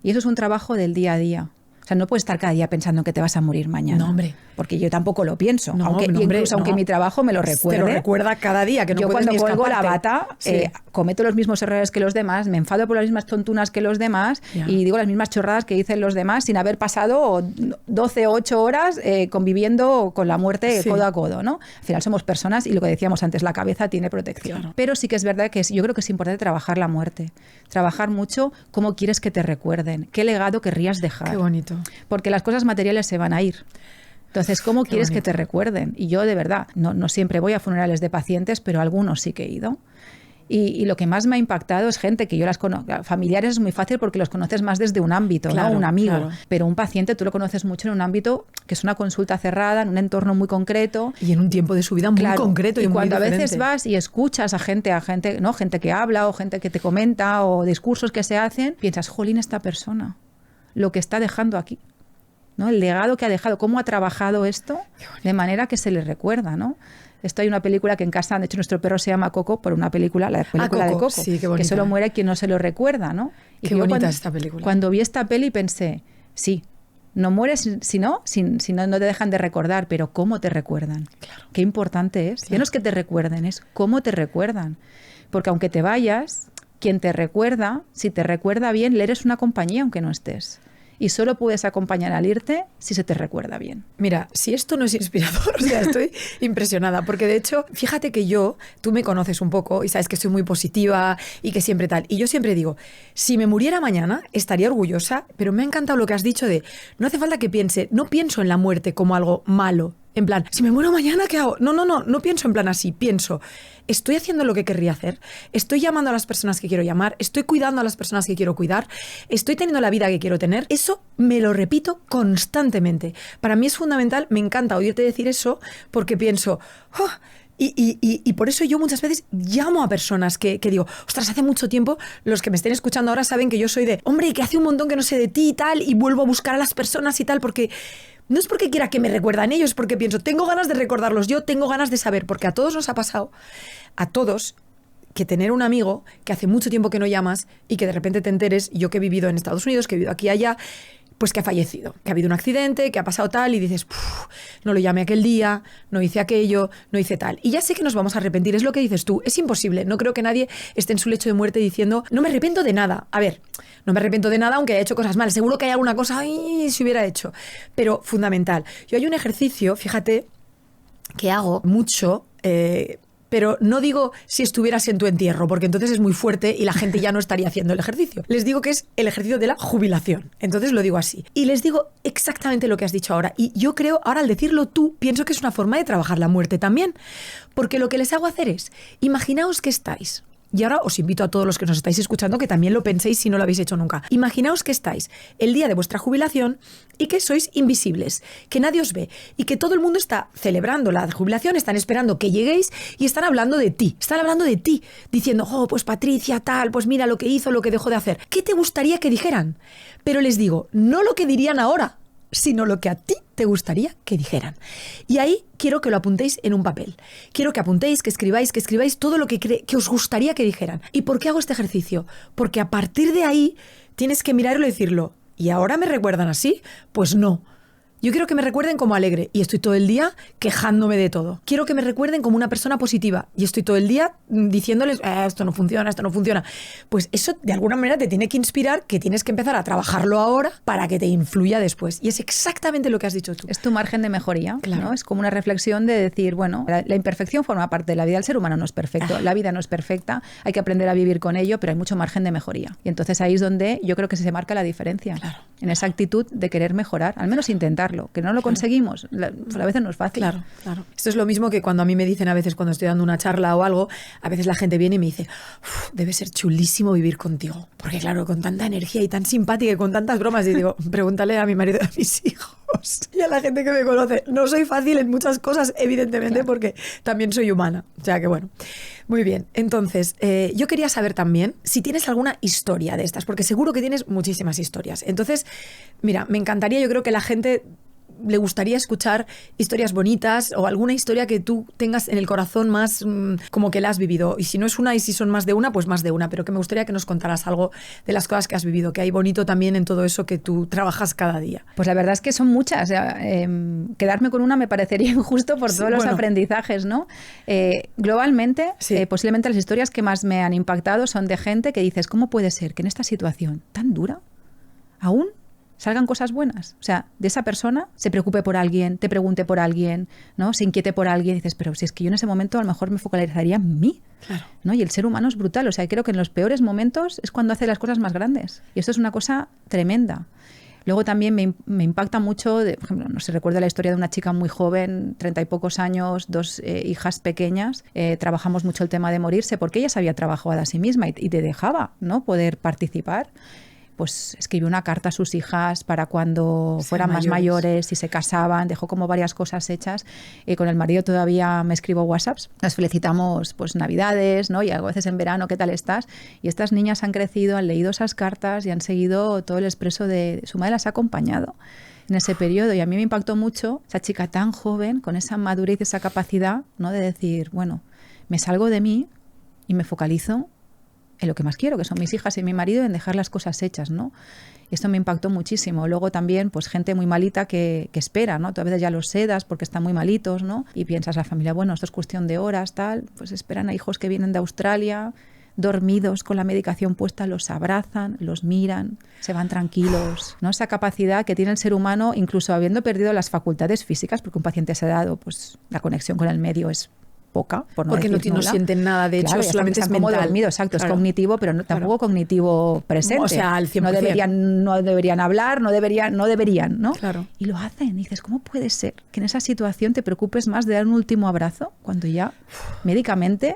Y eso es un trabajo del día a día. O sea, no puedes estar cada día pensando que te vas a morir mañana. No, hombre. Porque yo tampoco lo pienso. No, aunque mi trabajo me lo recuerde. Te lo recuerda cada día, que no yo puedes cuando ni cuelgo la escaparte. bata, cometo los mismos errores que los demás, me enfado por las mismas tontunas que los demás y digo las mismas chorradas que dicen los demás sin haber pasado 12 o 8 horas conviviendo con la muerte codo a codo, ¿no? Al final somos personas y lo que decíamos antes, la cabeza tiene protección. Claro. Pero sí que es verdad que yo creo que es importante trabajar la muerte. Trabajar mucho cómo quieres que te recuerden, qué legado querrías dejar. Qué bonito. Porque las cosas materiales se van a ir. Entonces, ¿cómo quieres que te recuerden? Y yo, de verdad, no siempre voy a funerales de pacientes, pero algunos sí que he ido. Y lo que más me ha impactado es gente que yo las conozco. Familiares es muy fácil porque los conoces más desde un ámbito, claro, ¿no? Un amigo. Claro. Pero un paciente tú lo conoces mucho en un ámbito que es una consulta cerrada, en un entorno muy concreto. Y en un tiempo de su vida muy concreto. Y muy cuando diferente. A veces vas y escuchas a gente, ¿no? Gente que habla o gente que te comenta o discursos que se hacen, piensas, jolín, esta persona, lo que está dejando aquí. ¿No? El legado que ha dejado, cómo ha trabajado esto de manera que se le recuerda, ¿no? Esto hay una película que en casa, de hecho nuestro perro se llama Coco por una película, la película de Coco, sí, que solo muere quien no se lo recuerda, ¿no? Y qué bonita esta película. Cuando vi esta peli pensé, sí, no mueres si no te dejan de recordar, pero cómo te recuerdan. Claro. Qué importante es. Ya no es que te recuerden, es cómo te recuerdan. Porque aunque te vayas, quien te recuerda, si te recuerda bien, le eres una compañía aunque no estés. Y solo puedes acompañar al irte si se te recuerda bien. Mira, si esto no es inspirador, o sea, estoy impresionada, porque de hecho, fíjate que tú me conoces un poco y sabes que soy muy positiva y que siempre tal. Y yo siempre digo, si me muriera mañana, estaría orgullosa, pero me ha encantado lo que has dicho de, no hace falta que no pienso en la muerte como algo malo. En plan, si me muero mañana, ¿qué hago? No pienso en plan así, pienso, estoy haciendo lo que querría hacer, estoy llamando a las personas que quiero llamar, estoy cuidando a las personas que quiero cuidar, estoy teniendo la vida que quiero tener. Eso me lo repito constantemente. Para mí es fundamental, me encanta oírte decir eso porque pienso, oh, y por eso yo muchas veces llamo a personas que digo, ostras, hace mucho tiempo, los que me estén escuchando ahora saben que yo soy de, hombre, que hace un montón que no sé de ti y tal, y vuelvo a buscar a las personas y tal, porque no es porque quiera que me recuerdan ellos, es porque pienso, tengo ganas de recordarlos yo, tengo ganas de saber, porque a todos nos ha pasado, a todos, que tener un amigo que hace mucho tiempo que no llamas y que de repente te enteres, yo que he vivido en Estados Unidos, que he vivido aquí y allá, pues que ha fallecido, que ha habido un accidente, que ha pasado tal, y dices, no lo llamé aquel día, no hice aquello, no hice tal. Y ya sé que nos vamos a arrepentir, es lo que dices tú, es imposible. No creo que nadie esté en su lecho de muerte diciendo, no me arrepiento de nada. A ver, no me arrepiento de nada aunque haya hecho cosas malas. Seguro que hay alguna cosa, ay, si hubiera hecho. Pero fundamental. Yo hay un ejercicio, fíjate, que hago mucho, pero no digo si estuvieras en tu entierro, porque entonces es muy fuerte y la gente ya no estaría haciendo el ejercicio. Les digo que es el ejercicio de la jubilación. Entonces lo digo así. Y les digo exactamente lo que has dicho ahora. Y yo creo, ahora al decirlo tú, pienso que es una forma de trabajar la muerte también. Porque lo que les hago hacer es, imaginaos que estáis. Y ahora os invito a todos los que nos estáis escuchando que también lo penséis si no lo habéis hecho nunca. Imaginaos que estáis el día de vuestra jubilación y que sois invisibles, que nadie os ve y que todo el mundo está celebrando la jubilación, están esperando que lleguéis y están hablando de ti. Están hablando de ti, diciendo, oh, pues Patricia tal, pues mira lo que hizo, lo que dejó de hacer. ¿Qué te gustaría que dijeran? Pero les digo, no lo que dirían ahora, sino lo que a ti te gustaría que dijeran. Y ahí quiero que lo apuntéis en un papel. Quiero que apuntéis, que escribáis todo lo que os gustaría que dijeran. ¿Y por qué hago este ejercicio? Porque a partir de ahí tienes que mirarlo y decirlo, ¿y ahora me recuerdan así? Pues no. Yo quiero que me recuerden como alegre y estoy todo el día quejándome de todo. Quiero que me recuerden como una persona positiva y estoy todo el día diciéndoles esto no funciona, esto no funciona. Pues eso de alguna manera te tiene que inspirar, que tienes que empezar a trabajarlo ahora para que te influya después. Y es exactamente lo que has dicho tú. Es tu margen de mejoría, claro. ¿no? Es como una reflexión de decir, bueno, la imperfección forma parte de la vida. El ser humano no es perfecto, la vida no es perfecta, hay que aprender a vivir con ello, pero hay mucho margen de mejoría. Y entonces ahí es donde yo creo que se marca la diferencia. Claro. En esa actitud de querer mejorar, al menos intentarlo, que no lo conseguimos, pues a veces no es fácil. Claro, claro. Esto es lo mismo que cuando a mí me dicen a veces cuando estoy dando una charla o algo, a veces la gente viene y me dice, debe ser chulísimo vivir contigo, porque claro, con tanta energía y tan simpática y con tantas bromas, y digo, pregúntale a mi marido y a mis hijos y a la gente que me conoce. No soy fácil en muchas cosas, evidentemente, claro, porque también soy humana. O sea que bueno. Muy bien. Entonces, yo quería saber también si tienes alguna historia de estas, porque seguro que tienes muchísimas historias. Entonces, mira, me encantaría, yo creo que la gente le gustaría escuchar historias bonitas o alguna historia que tú tengas en el corazón más como que la has vivido. Y si no es una y si son más de una, pues más de una. Pero que me gustaría que nos contaras algo de las cosas que has vivido, que hay bonito también en todo eso que tú trabajas cada día. Pues la verdad es que son muchas. O sea, quedarme con una me parecería injusto por todos los aprendizajes, ¿no? Globalmente, posiblemente las historias que más me han impactado son de gente que dices, ¿cómo puede ser que en esta situación tan dura aún salgan cosas buenas? O sea, de esa persona se preocupe por alguien, te pregunte por alguien, ¿no? Se inquiete por alguien y dices, pero si es que yo en ese momento a lo mejor me focalizaría en mí, claro, ¿no? Y el ser humano es brutal. O sea, creo que en los peores momentos es cuando hace las cosas más grandes. Y esto es una cosa tremenda. Luego también me impacta mucho, por ejemplo, no sé, recuerdo la historia de una chica muy joven, 30 y pocos años, 2 hijas pequeñas. Trabajamos mucho el tema de morirse porque ella se había trabajado a sí misma y te dejaba, ¿no?, poder participar. Pues escribió una carta a sus hijas para cuando fueran más mayores y se casaban, dejó como varias cosas hechas. Con el marido todavía me escribo WhatsApps, nos felicitamos pues Navidades, ¿no? Y a veces en verano, ¿qué tal estás? Y estas niñas han crecido, han leído esas cartas y han seguido todo el expreso de su madre, las ha acompañado en ese periodo. Y a mí me impactó mucho esa chica tan joven, con esa madurez y esa capacidad, ¿no?, de decir, bueno, me salgo de mí y me focalizo en lo que más quiero, que son mis hijas y mi marido, en dejar las cosas hechas, ¿no? Y esto me impactó muchísimo. Luego también, pues gente muy malita que espera, ¿no? Tú a veces ya los sedas porque están muy malitos, ¿no? Y piensas, la familia, bueno, esto es cuestión de horas, tal. Pues esperan a hijos que vienen de Australia, dormidos con la medicación puesta, los abrazan, los miran, se van tranquilos, ¿no? Esa capacidad que tiene el ser humano, incluso habiendo perdido las facultades físicas, porque un paciente sedado, pues la conexión con el medio es poca, por no porque decir no sienten nada, de hecho, solamente es mental. Como dormido, exacto, claro, es cognitivo, pero no, tampoco cognitivo presente. O sea, al 100%. No deberían hablar, no deberían, ¿no? Claro. Y lo hacen. Y dices, ¿cómo puede ser que en esa situación te preocupes más de dar un último abrazo cuando ya médicamente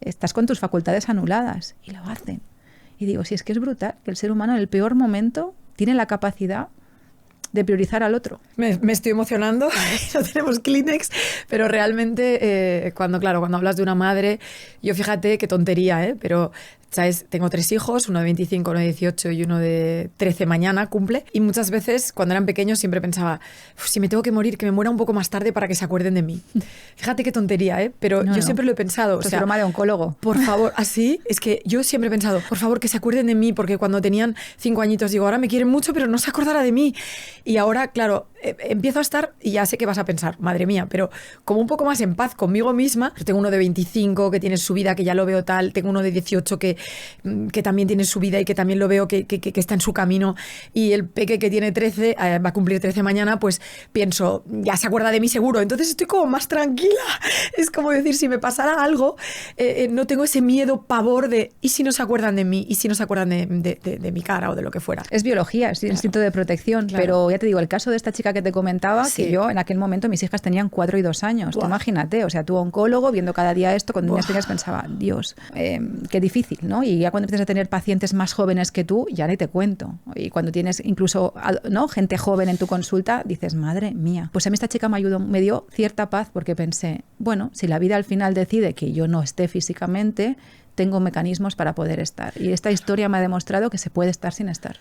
estás con tus facultades anuladas? Y lo hacen. Y digo, si es que es brutal que el ser humano en el peor momento tiene la capacidad de priorizar al otro. Me estoy emocionando, no tenemos Kleenex, pero realmente cuando hablas de una madre, yo fíjate qué tontería, pero ¿sabes? Tengo 3 hijos, uno de 25, uno de 18 y uno de 13 mañana cumple. Y muchas veces, cuando eran pequeños, siempre pensaba, si me tengo que morir, que me muera un poco más tarde para que se acuerden de mí. Fíjate qué tontería, ¿eh? Pero yo siempre lo he pensado. O sea, broma de oncólogo. Por favor, así, es que yo siempre he pensado, por favor, que se acuerden de mí, porque cuando tenían 5 añitos digo, ahora me quieren mucho, pero no se acordará de mí. Y ahora, claro, empiezo a estar, y ya sé que vas a pensar, madre mía, pero como un poco más en paz conmigo misma. Tengo uno de 25 que tiene su vida, que ya lo veo tal, tengo uno de 18 que también tiene su vida y que también lo veo que está en su camino, y el peque que tiene 13, va a cumplir 13 mañana, pues pienso, ya se acuerda de mí seguro, entonces estoy como más tranquila. Es como decir, si me pasara algo, no tengo ese miedo, pavor de, ¿y si no se acuerdan de mí? ¿Y si no se acuerdan de mi cara o de lo que fuera? Es biología, es instinto de protección, pero ya te digo, el caso de esta chica que te comentaba, que yo en aquel momento mis hijas tenían 4 y 2 años, imagínate, o sea, tú oncólogo, viendo cada día esto, con niñas pequeñas pensaba, Dios, qué difícil, ¿no? Y ya cuando empiezas a tener pacientes más jóvenes que tú, ya ni te cuento. Y cuando tienes incluso, ¿no?, gente joven en tu consulta, dices, madre mía. Pues a mí esta chica me dio cierta paz, porque pensé, bueno, si la vida al final decide que yo no esté físicamente, tengo mecanismos para poder estar. Y esta historia me ha demostrado que se puede estar sin estar.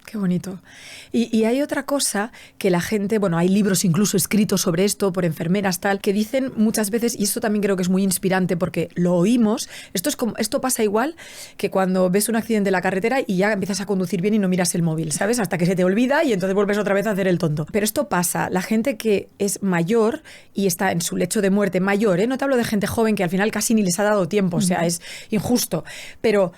Qué bonito. Y hay otra cosa que la gente, bueno, hay libros incluso escritos sobre esto por enfermeras, tal, que dicen muchas veces, y esto también creo que es muy inspirante porque lo oímos, esto pasa igual que cuando ves un accidente en la carretera y ya empiezas a conducir bien y no miras el móvil, ¿sabes? Hasta que se te olvida y entonces vuelves otra vez a hacer el tonto. Pero esto pasa, la gente que es mayor y está en su lecho de muerte, mayor, ¿eh? No te hablo de gente joven que al final casi ni les ha dado tiempo, o sea, es injusto, pero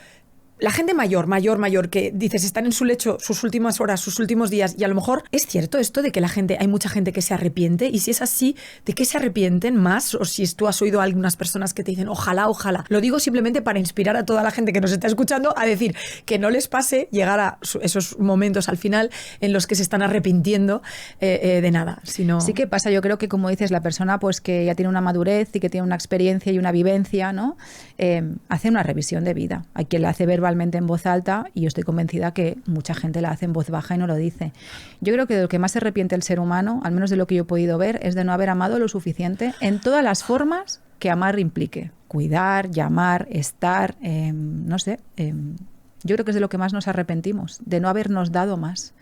la gente mayor, que dices, están en su lecho sus últimas horas, sus últimos días, y a lo mejor es cierto esto de que hay mucha gente que se arrepiente, y si es así, ¿de qué se arrepienten más? O si tú has oído a algunas personas que te dicen, ojalá. Lo digo simplemente para inspirar a toda la gente que nos está escuchando a decir que no les pase llegar a esos momentos al final en los que se están arrepintiendo de nada. Sino... Sí que pasa, yo creo que, como dices, la persona pues que ya tiene una madurez y que tiene una experiencia y una vivencia, ¿no? Hace una revisión de vida. Hay quien la hace verbalmente en voz alta, y yo estoy convencida que mucha gente la hace en voz baja y no lo dice. Yo creo que de lo que más se arrepiente el ser humano, al menos de lo que yo he podido ver, es de no haber amado lo suficiente en todas las formas que amar implique. Cuidar, llamar, estar, no sé. Yo creo que es de lo que más nos arrepentimos, de no habernos dado más.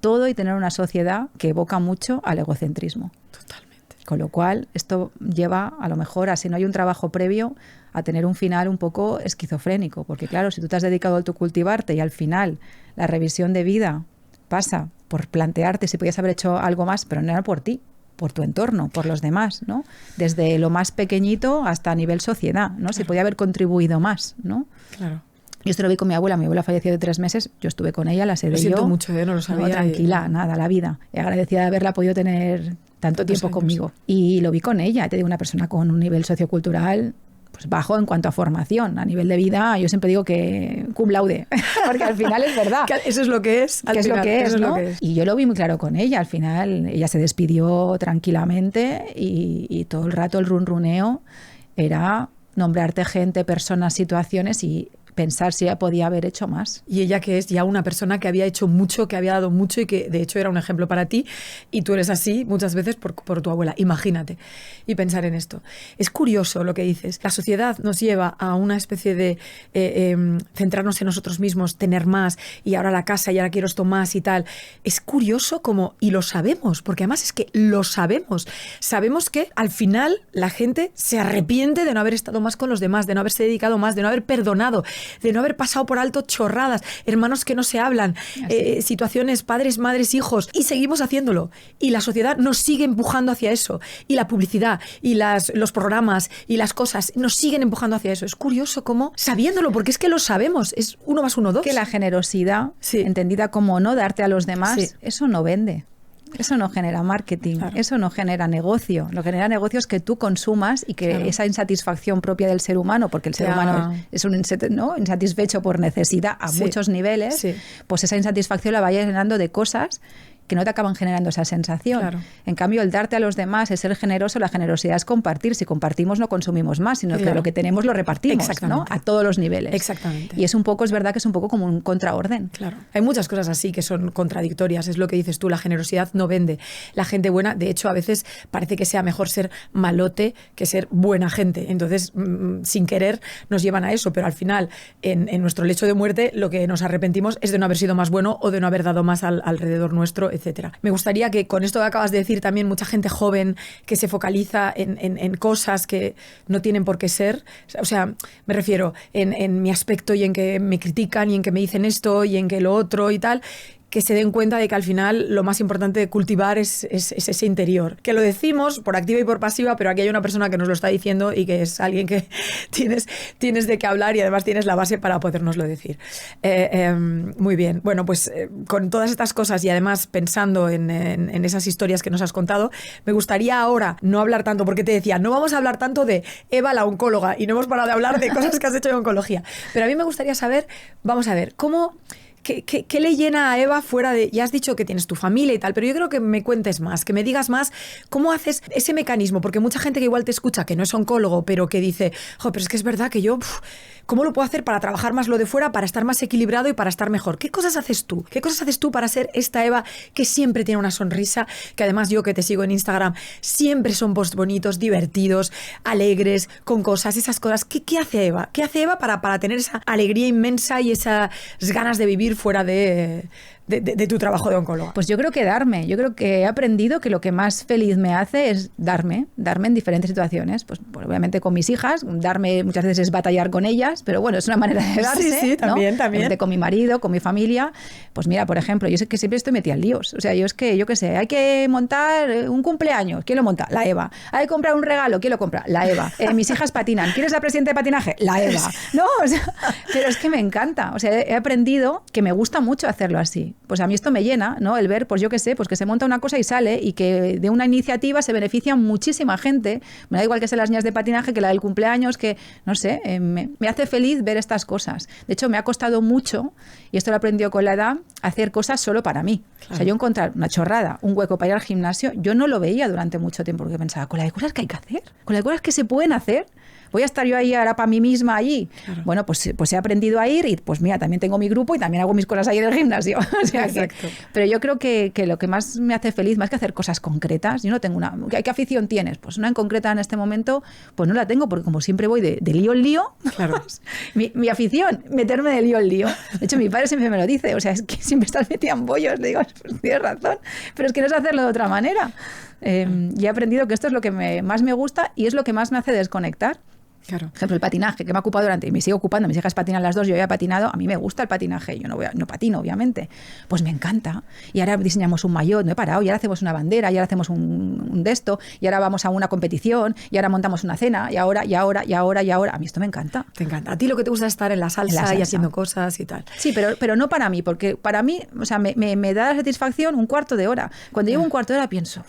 Todo, y tener una sociedad que evoca mucho al egocentrismo. Totalmente. Con lo cual, esto lleva, a lo mejor, a si no hay un trabajo previo, a tener un final un poco esquizofrénico. Porque claro, si tú te has dedicado a autocultivarte y al final la revisión de vida pasa por plantearte si podías haber hecho algo más, pero no era por ti, por tu entorno, por los demás, ¿no? Desde lo más pequeñito hasta a nivel sociedad, ¿no? Si podía haber contribuido más, ¿no? Claro. Yo esto lo vi con mi abuela. Mi abuela falleció de 3 meses. Yo estuve con ella, la sedé yo. Lo siento mucho, no lo sabía. No, tranquila, nada, la vida. Y agradecida de haberla podido tener tanto tiempo años conmigo. Y lo vi con ella. Te digo, una persona con un nivel sociocultural pues bajo en cuanto a formación. A nivel de vida, yo siempre digo que cum laude, porque al final es verdad. Eso es lo que es. Que es lo que es, ¿no? Y yo lo vi muy claro con ella. Al final ella se despidió tranquilamente y todo el rato el runruneo era nombrarte gente, personas, situaciones y pensar si ella podía haber hecho más. Y ella, que es ya una persona que había hecho mucho, que había dado mucho y que de hecho era un ejemplo para ti, y tú eres así muchas veces por tu abuela. Imagínate. Y pensar en esto. Es curioso lo que dices. La sociedad nos lleva a una especie de centrarnos en nosotros mismos, tener más, y ahora la casa, y ahora quiero esto más y tal. Es curioso como, y lo sabemos, porque además es que lo sabemos. Sabemos que al final la gente se arrepiente de no haber estado más con los demás, de no haberse dedicado más, de no haber perdonado, de no haber pasado por alto chorradas, hermanos que no se hablan, situaciones, padres, madres, hijos, y seguimos haciéndolo. Y la sociedad nos sigue empujando hacia eso. Y la publicidad, y los programas, y las cosas, nos siguen empujando hacia eso. Es curioso cómo, sabiéndolo, porque es que lo sabemos, es 1 más 1, 2. Que la generosidad, entendida como no darte a los demás, eso no vende. Eso no genera marketing, claro. Eso no genera negocio. Lo que genera negocio es que tú consumas y que esa insatisfacción propia del ser humano, porque el ser humano es un insatisfecho por necesidad a muchos niveles, pues esa insatisfacción la vaya llenando de cosas que no te acaban generando esa sensación. Claro. En cambio, el darte a los demás, el ser generoso, la generosidad es compartir. Si compartimos no consumimos más, sino que lo que tenemos lo repartimos, ¿no? A todos los niveles. Exactamente. Y es verdad que es un poco como un contraorden. Claro. Hay muchas cosas así que son contradictorias, es lo que dices tú, la generosidad no vende. La gente buena, de hecho, a veces parece que sea mejor ser malote que ser buena gente. Entonces, sin querer, nos llevan a eso, pero al final, en nuestro lecho de muerte, lo que nos arrepentimos es de no haber sido más bueno o de no haber dado más alrededor nuestro, etcétera. Me gustaría que con esto que acabas de decir también, mucha gente joven que se focaliza en cosas que no tienen por qué ser, o sea, me refiero en mi aspecto y en que me critican y en que me dicen esto y en que lo otro y tal, que se den cuenta de que al final lo más importante de cultivar es ese interior. Que lo decimos por activa y por pasiva, pero aquí hay una persona que nos lo está diciendo y que es alguien que tienes de qué hablar y además tienes la base para podérnoslo decir. Muy bien. Bueno, pues con todas estas cosas y además pensando en esas historias que nos has contado, me gustaría ahora no hablar tanto, porque te decía, no vamos a hablar tanto de Eva la oncóloga y no hemos parado de hablar de cosas que has hecho en oncología. Pero a mí me gustaría saber, vamos a ver, ¿cómo... ¿Qué le llena a Eva fuera de...? Ya has dicho que tienes tu familia y tal, pero yo creo que me cuentes más, que me digas más cómo haces ese mecanismo, porque mucha gente que igual te escucha, que no es oncólogo, pero que dice, pero es que es verdad que yo... ¿Cómo lo puedo hacer para trabajar más lo de fuera, para estar más equilibrado y para estar mejor? ¿Qué cosas haces tú? ¿Qué cosas haces tú para ser esta Eva que siempre tiene una sonrisa? Que además yo que te sigo en Instagram, siempre son posts bonitos, divertidos, alegres, con cosas, esas cosas. ¿Qué hace Eva? ¿Qué hace Eva para tener esa alegría inmensa y esas ganas de vivir fuera de tu trabajo de oncóloga? Pues yo creo que darme. Yo creo que he aprendido que lo que más feliz me hace es darme en diferentes situaciones. Pues obviamente con mis hijas, darme muchas veces es batallar con ellas, pero bueno, es una manera de darse. Sí, también, ¿no? también. Con mi marido, con mi familia. Pues mira, por ejemplo, yo sé que siempre estoy metida en líos. O sea, yo qué sé, hay que montar un cumpleaños. ¿Quién lo monta? La Eva. Hay que comprar un regalo. ¿Quién lo compra? La Eva. Mis hijas patinan. ¿Quién es la presidenta de patinaje? La Eva. No, o sea, pero es que me encanta. O sea, he aprendido que me gusta mucho hacerlo así. Pues a mí esto me llena, ¿no? El ver, pues yo qué sé, pues que se monta una cosa y sale y que de una iniciativa se beneficia muchísima gente. Me da igual que sean las niñas de patinaje que la del cumpleaños, que, no sé, me hace feliz ver estas cosas. De hecho, me ha costado mucho, y esto lo he aprendido con la edad, hacer cosas solo para mí. Claro. O sea, yo encontrar una chorrada, un hueco para ir al gimnasio, yo no lo veía durante mucho tiempo porque pensaba, con la de cosas que hay que hacer, con la de cosas que se pueden hacer, voy a estar yo ahí ahora para mí misma allí. Claro. Bueno, pues he aprendido a ir y pues mira, también tengo mi grupo y también hago mis cosas ahí en el gimnasio. O sea pero yo creo que lo que más me hace feliz, más que hacer cosas concretas, yo no tengo una... ¿Qué afición tienes? Pues una en concreta en este momento, pues no la tengo porque como siempre voy de lío en lío, claro. mi afición, meterme de lío en lío. De hecho, mi padre siempre me lo dice, o sea, es que siempre estás metida en bollos, le digo, pues tienes razón, pero es que no es hacerlo de otra manera. Y he aprendido que esto es lo que más me gusta y es lo que más me hace desconectar. Claro. Por ejemplo, el patinaje, que me ha ocupado y me sigue ocupando, mis hijas patinan las dos, yo ya he patinado, a mí me gusta el patinaje, yo no patino, obviamente, pues me encanta. Y ahora diseñamos un maillot, no he parado, y ahora hacemos una bandera, y ahora hacemos un de esto, y ahora vamos a una competición, y ahora montamos una cena, y ahora, a mí esto me encanta. Te encanta. A ti lo que te gusta es estar en la salsa y haciendo cosas y tal. Sí, pero no para mí, porque para mí, o sea, me da la satisfacción un cuarto de hora. Cuando llevo un cuarto de hora pienso,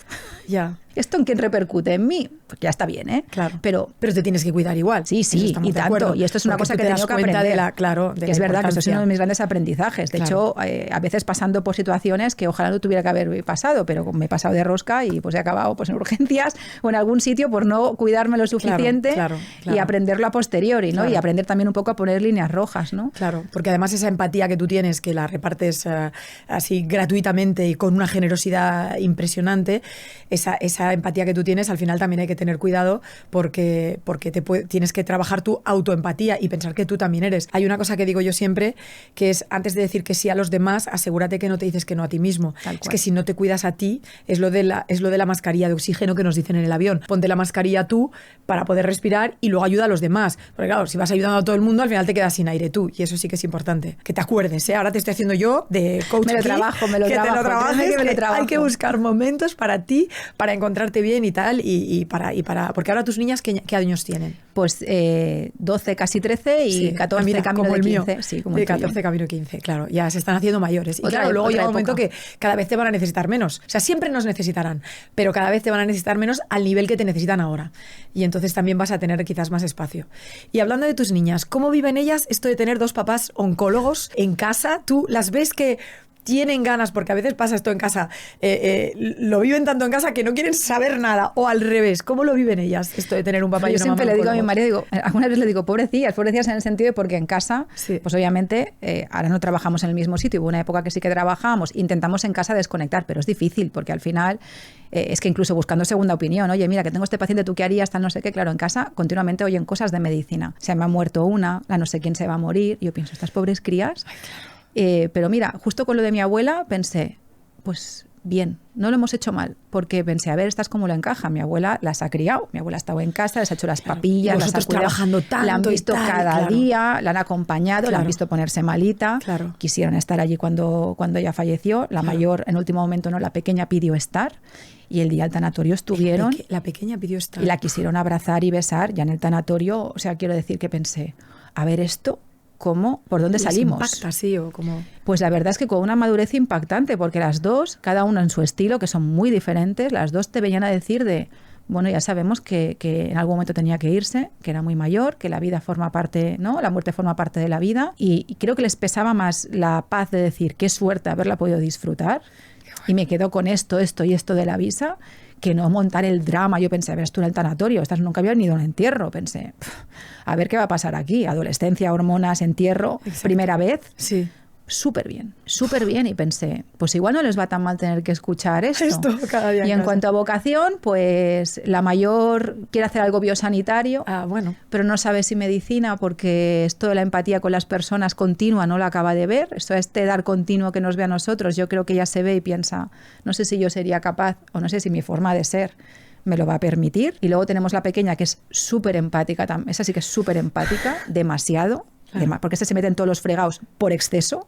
ya. ¿Esto en quién repercute? En mí. Pues ya está bien, ¿eh? Claro. Pero te tienes que cuidar igual. Sí, y tanto. Y esto es una cosa que tengo que aprender. Que es verdad que esto es uno de mis grandes aprendizajes. De hecho, a veces pasando por situaciones que ojalá no tuviera que haber pasado, pero me he pasado de rosca y pues he acabado pues en urgencias o en algún sitio por no cuidarme lo suficiente y aprenderlo a posteriori, ¿no? Y aprender también un poco a poner líneas rojas, ¿no? Claro, porque además esa empatía que tú tienes, que la repartes así gratuitamente y con una generosidad impresionante, esa empatía que tú tienes, al final también hay que tener cuidado porque tienes que trabajar tu autoempatía y pensar que tú también eres. Hay una cosa que digo yo siempre, que es antes de decir que sí a los demás, asegúrate que no te dices que no a ti mismo. Es que si no te cuidas a ti, es lo de la mascarilla de oxígeno que nos dicen en el avión. Ponte la mascarilla tú para poder respirar y luego ayuda a los demás. Porque claro, si vas ayudando a todo el mundo, al final te quedas sin aire tú. Y eso sí que es importante. Que te acuerdes, ¿eh? Ahora te estoy haciendo yo de coach. Me lo trabajo. Hay que buscar momentos para ti, para encontrarte bien y tal, y para porque ahora tus niñas, ¿qué años tienen? Pues 12, casi 13 y 14 mira, camino como de 15. Mío. Sí, como de 14 camino 15, claro. Ya se están haciendo mayores. Y claro, luego llega un momento que cada vez te van a necesitar menos. O sea, siempre nos necesitarán, pero cada vez te van a necesitar menos al nivel que te necesitan ahora. Y entonces también vas a tener quizás más espacio. Y hablando de tus niñas, ¿cómo viven ellas esto de tener dos papás oncólogos en casa? ¿Tú las ves que tienen ganas, porque a veces pasa esto en casa, lo viven tanto en casa que no quieren saber nada, o al revés, ¿cómo lo viven ellas esto de tener un papá y una mamá? Yo siempre le digo a mi marido, algunas veces le digo, pobrecillas en el sentido de porque en casa, pues obviamente, ahora no trabajamos en el mismo sitio, hubo una época que sí que trabajábamos, intentamos en casa desconectar, pero es difícil, porque al final, es que incluso buscando segunda opinión, oye, mira, que tengo este paciente, ¿tú qué harías? Tal no sé qué, claro, en casa continuamente oyen cosas de medicina. Se me ha muerto una, la no sé quién se va a morir, y yo pienso, estas pobres crías. Ay, claro. Pero mira, justo con lo de mi abuela pensé, pues bien, no lo hemos hecho mal, porque pensé, a ver, estas cómo lo encaja. Mi abuela las ha criado, mi abuela ha estado en casa, les ha hecho las papillas, las ha cuidado, trabajando tanto, la han visto cada día, la han acompañado, la han visto ponerse malita, quisieron estar allí cuando ella falleció, la mayor en último momento no, la pequeña pidió estar, y el día del tanatorio estuvieron, la pequeña pidió estar, y la quisieron abrazar y besar, ya en el tanatorio, o sea, quiero decir que pensé, a ver esto, ¿cómo? ¿Por dónde salimos? Impacta, sí, o como... Pues la verdad es que con una madurez impactante, porque las dos, cada una en su estilo, que son muy diferentes, las dos te venían a decir de, bueno, ya sabemos que en algún momento tenía que irse, que era muy mayor, que la vida forma parte, ¿no? La muerte forma parte de la vida, y creo que les pesaba más la paz de decir, qué suerte haberla podido disfrutar, y me quedo con esto y esto de la visa, que no montar el drama. Yo pensé, a ver, esto en el tanatorio, estas nunca habían ido a un entierro. Pensé, a ver qué va a pasar aquí. Adolescencia, hormonas, entierro, primera vez. Sí. Súper bien. Y pensé, pues igual no les va tan mal tener que escuchar esto cada día. Y en cuanto a vocación, pues la mayor quiere hacer algo biosanitario, bueno, pero no sabe si medicina, porque esto de la empatía con las personas continua no la acaba de ver. Esto este dar continuo que nos ve a nosotros, yo creo que ella se ve y piensa, no sé si yo sería capaz o no sé si mi forma de ser me lo va a permitir. Y luego tenemos la pequeña, que es súper empática, esa sí que es súper empática, demasiado. Porque se meten todos los fregados por exceso.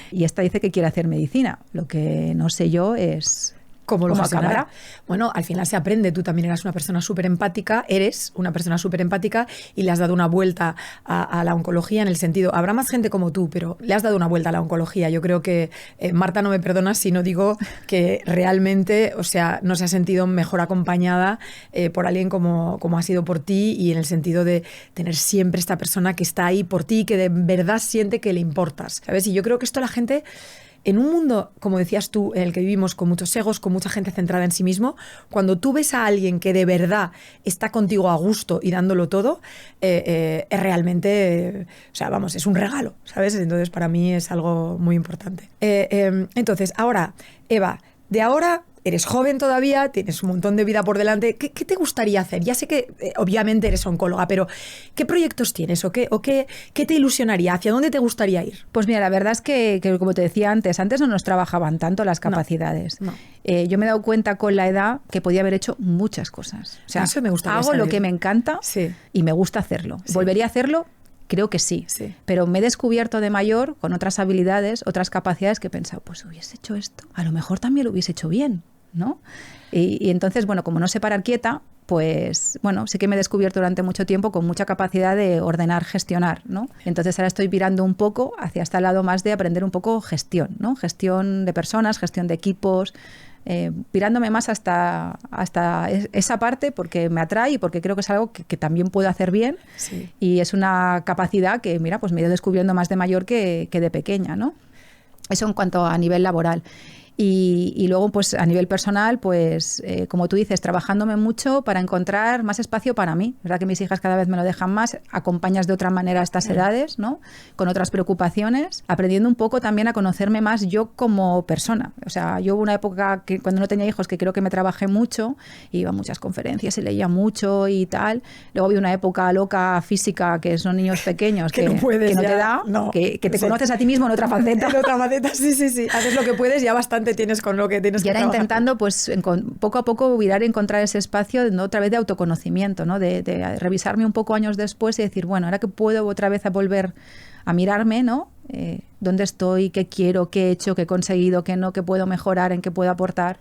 Y esta dice que quiere hacer medicina. Lo que no sé yo es ¿Cómo acabará? Bueno, al final se aprende. Tú también eres una persona súper empática, y le has dado una vuelta a la oncología en el sentido, habrá más gente como tú, pero le has dado una vuelta a la oncología. Yo creo que Marta no me perdona si no digo que realmente, o sea, no se ha sentido mejor acompañada por alguien como ha sido por ti, y en el sentido de tener siempre esta persona que está ahí por ti y que de verdad siente que le importas, ¿sabes? Y yo creo que esto la gente... En un mundo, como decías tú, en el que vivimos con muchos egos, con mucha gente centrada en sí mismo, cuando tú ves a alguien que de verdad está contigo a gusto y dándolo todo, es realmente, o sea, vamos, es un regalo, ¿sabes? Entonces, para mí es algo muy importante. Entonces, ahora, Eva, de ahora... Eres joven todavía, tienes un montón de vida por delante. ¿Qué te gustaría hacer? Ya sé que obviamente eres oncóloga, pero ¿qué proyectos tienes o qué te ilusionaría? ¿Hacia dónde te gustaría ir? Pues mira, la verdad es que como te decía antes no nos trabajaban tanto las capacidades. No. Yo me he dado cuenta con la edad que podía haber hecho muchas cosas. O sea, eso me gustaría hago saber. lo que me encanta y me gusta hacerlo. Sí. ¿Volvería a hacerlo? Creo que sí, pero me he descubierto de mayor con otras habilidades, otras capacidades que he pensado, pues hubiese hecho esto, a lo mejor también lo hubiese hecho bien, ¿no? Y entonces, bueno, como no sé parar quieta, pues bueno, sí que me he descubierto durante mucho tiempo con mucha capacidad de ordenar, gestionar, ¿no? Entonces ahora estoy virando un poco hacia este lado más de aprender un poco gestión, ¿no? Gestión de personas, gestión de equipos, pirándome más hasta esa parte porque me atrae y porque creo que es algo que también puedo hacer bien y es una capacidad que, mira, pues me he ido descubriendo más de mayor que de pequeña, ¿no? Eso en cuanto a nivel laboral. Y luego, pues a nivel personal, pues como tú dices, trabajándome mucho para encontrar más espacio para mí. Es verdad que mis hijas cada vez me lo dejan más, acompañas de otra manera a estas edades, ¿no? Con otras preocupaciones, aprendiendo un poco también a conocerme más yo como persona. O sea, yo hubo una época que cuando no tenía hijos que creo que me trabajé mucho, iba a muchas conferencias y leía mucho y tal. Luego había una época loca física, que son niños pequeños, que no te da, que te conoces a ti mismo en otra faceta. En otra faceta, sí. Haces lo que puedes, ya bastante tienes con lo que tienes que trabajar. Y ahora intentando, pues, poco a poco virar y encontrar ese espacio, ¿no? Otra vez de autoconocimiento, ¿no? De revisarme un poco años después y decir, bueno, ahora que puedo otra vez a volver a mirarme, ¿no? ¿Dónde estoy? ¿Qué quiero? ¿Qué he hecho? ¿Qué he conseguido? ¿Qué no? ¿Qué puedo mejorar? ¿En qué puedo aportar?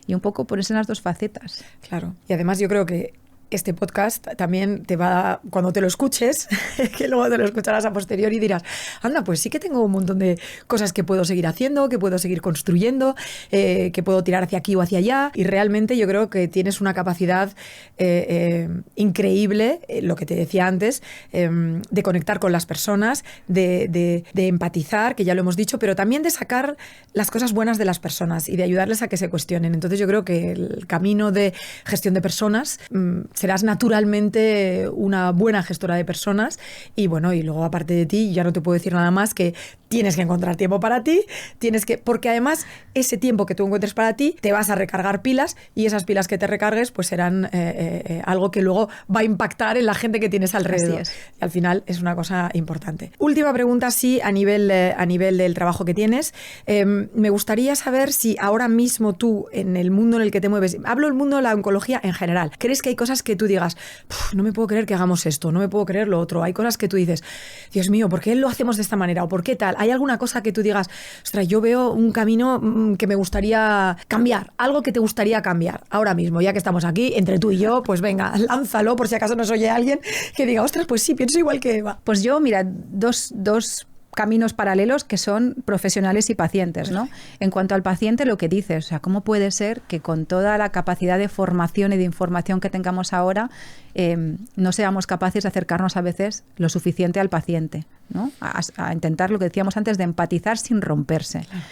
Y un poco ponerse en las dos facetas. Claro. Y además yo creo que este podcast también te va, cuando te lo escuches, que luego te lo escucharás a posteriori y dirás, anda, pues sí que tengo un montón de cosas que puedo seguir haciendo, que puedo seguir construyendo, que puedo tirar hacia aquí o hacia allá. Y realmente yo creo que tienes una capacidad increíble, lo que te decía antes, de conectar con las personas, de empatizar, que ya lo hemos dicho, pero también de sacar las cosas buenas de las personas y de ayudarles a que se cuestionen. Entonces yo creo que el camino de gestión de personas, serás naturalmente una buena gestora de personas y bueno, y luego aparte de ti, ya no te puedo decir nada más que tienes que encontrar tiempo para ti, porque además ese tiempo que tú encuentres para ti te vas a recargar pilas y esas pilas que te recargues pues serán algo que luego va a impactar en la gente que tienes alrededor. Y al final es una cosa importante. Última pregunta, sí, a nivel del trabajo que tienes. Me gustaría saber si ahora mismo tú, en el mundo en el que te mueves, hablo del mundo de la oncología en general, ¿crees que hay cosas que tú digas, no me puedo creer que hagamos esto, no me puedo creer lo otro? Hay cosas que tú dices, Dios mío, ¿por qué lo hacemos de esta manera? ¿O por qué tal? ¿Hay alguna cosa que tú digas, ostras, yo veo un camino que me gustaría cambiar, algo que te gustaría cambiar ahora mismo, ya que estamos aquí, entre tú y yo, pues venga, lánzalo por si acaso nos oye alguien que diga, ostras, pues sí, pienso igual que Eva? Pues yo, mira, dos caminos paralelos que son profesionales y pacientes, ¿no? En cuanto al paciente, lo que dices, o sea, ¿cómo puede ser que con toda la capacidad de formación y de información que tengamos ahora no seamos capaces de acercarnos a veces lo suficiente al paciente, ¿no? A intentar lo que decíamos antes de empatizar sin romperse. Claro.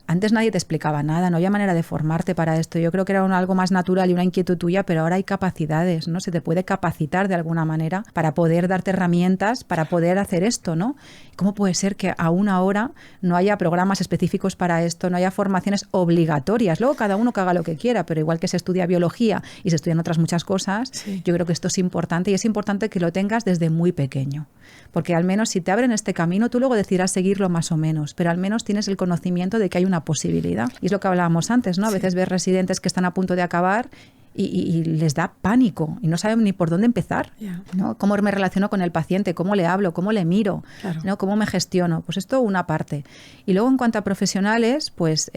Antes nadie te explicaba nada, no había manera de formarte para esto. Yo creo que era algo más natural y una inquietud tuya, pero ahora hay capacidades, ¿no? Se te puede capacitar de alguna manera para poder darte herramientas para poder hacer esto, ¿no? ¿Cómo puede ser que aún ahora no haya programas específicos para esto, no haya formaciones obligatorias? Luego cada uno que haga lo que quiera, pero igual que se estudia biología y se estudian otras muchas cosas, sí. Yo creo que esto es importante y es importante que lo tengas desde muy pequeño. Porque al menos si te abren este camino, tú luego decidirás seguirlo más o menos, pero al menos tienes el conocimiento de que hay una posibilidad. Y es lo que hablábamos antes, ¿no? A veces ves residentes que están a punto de acabar y les da pánico y no saben ni por dónde empezar, ¿no? ¿Cómo me relaciono con el paciente? ¿Cómo le hablo? ¿Cómo le miro? Claro. ¿No? ¿Cómo me gestiono? Pues esto una parte. Y luego en cuanto a profesionales, pues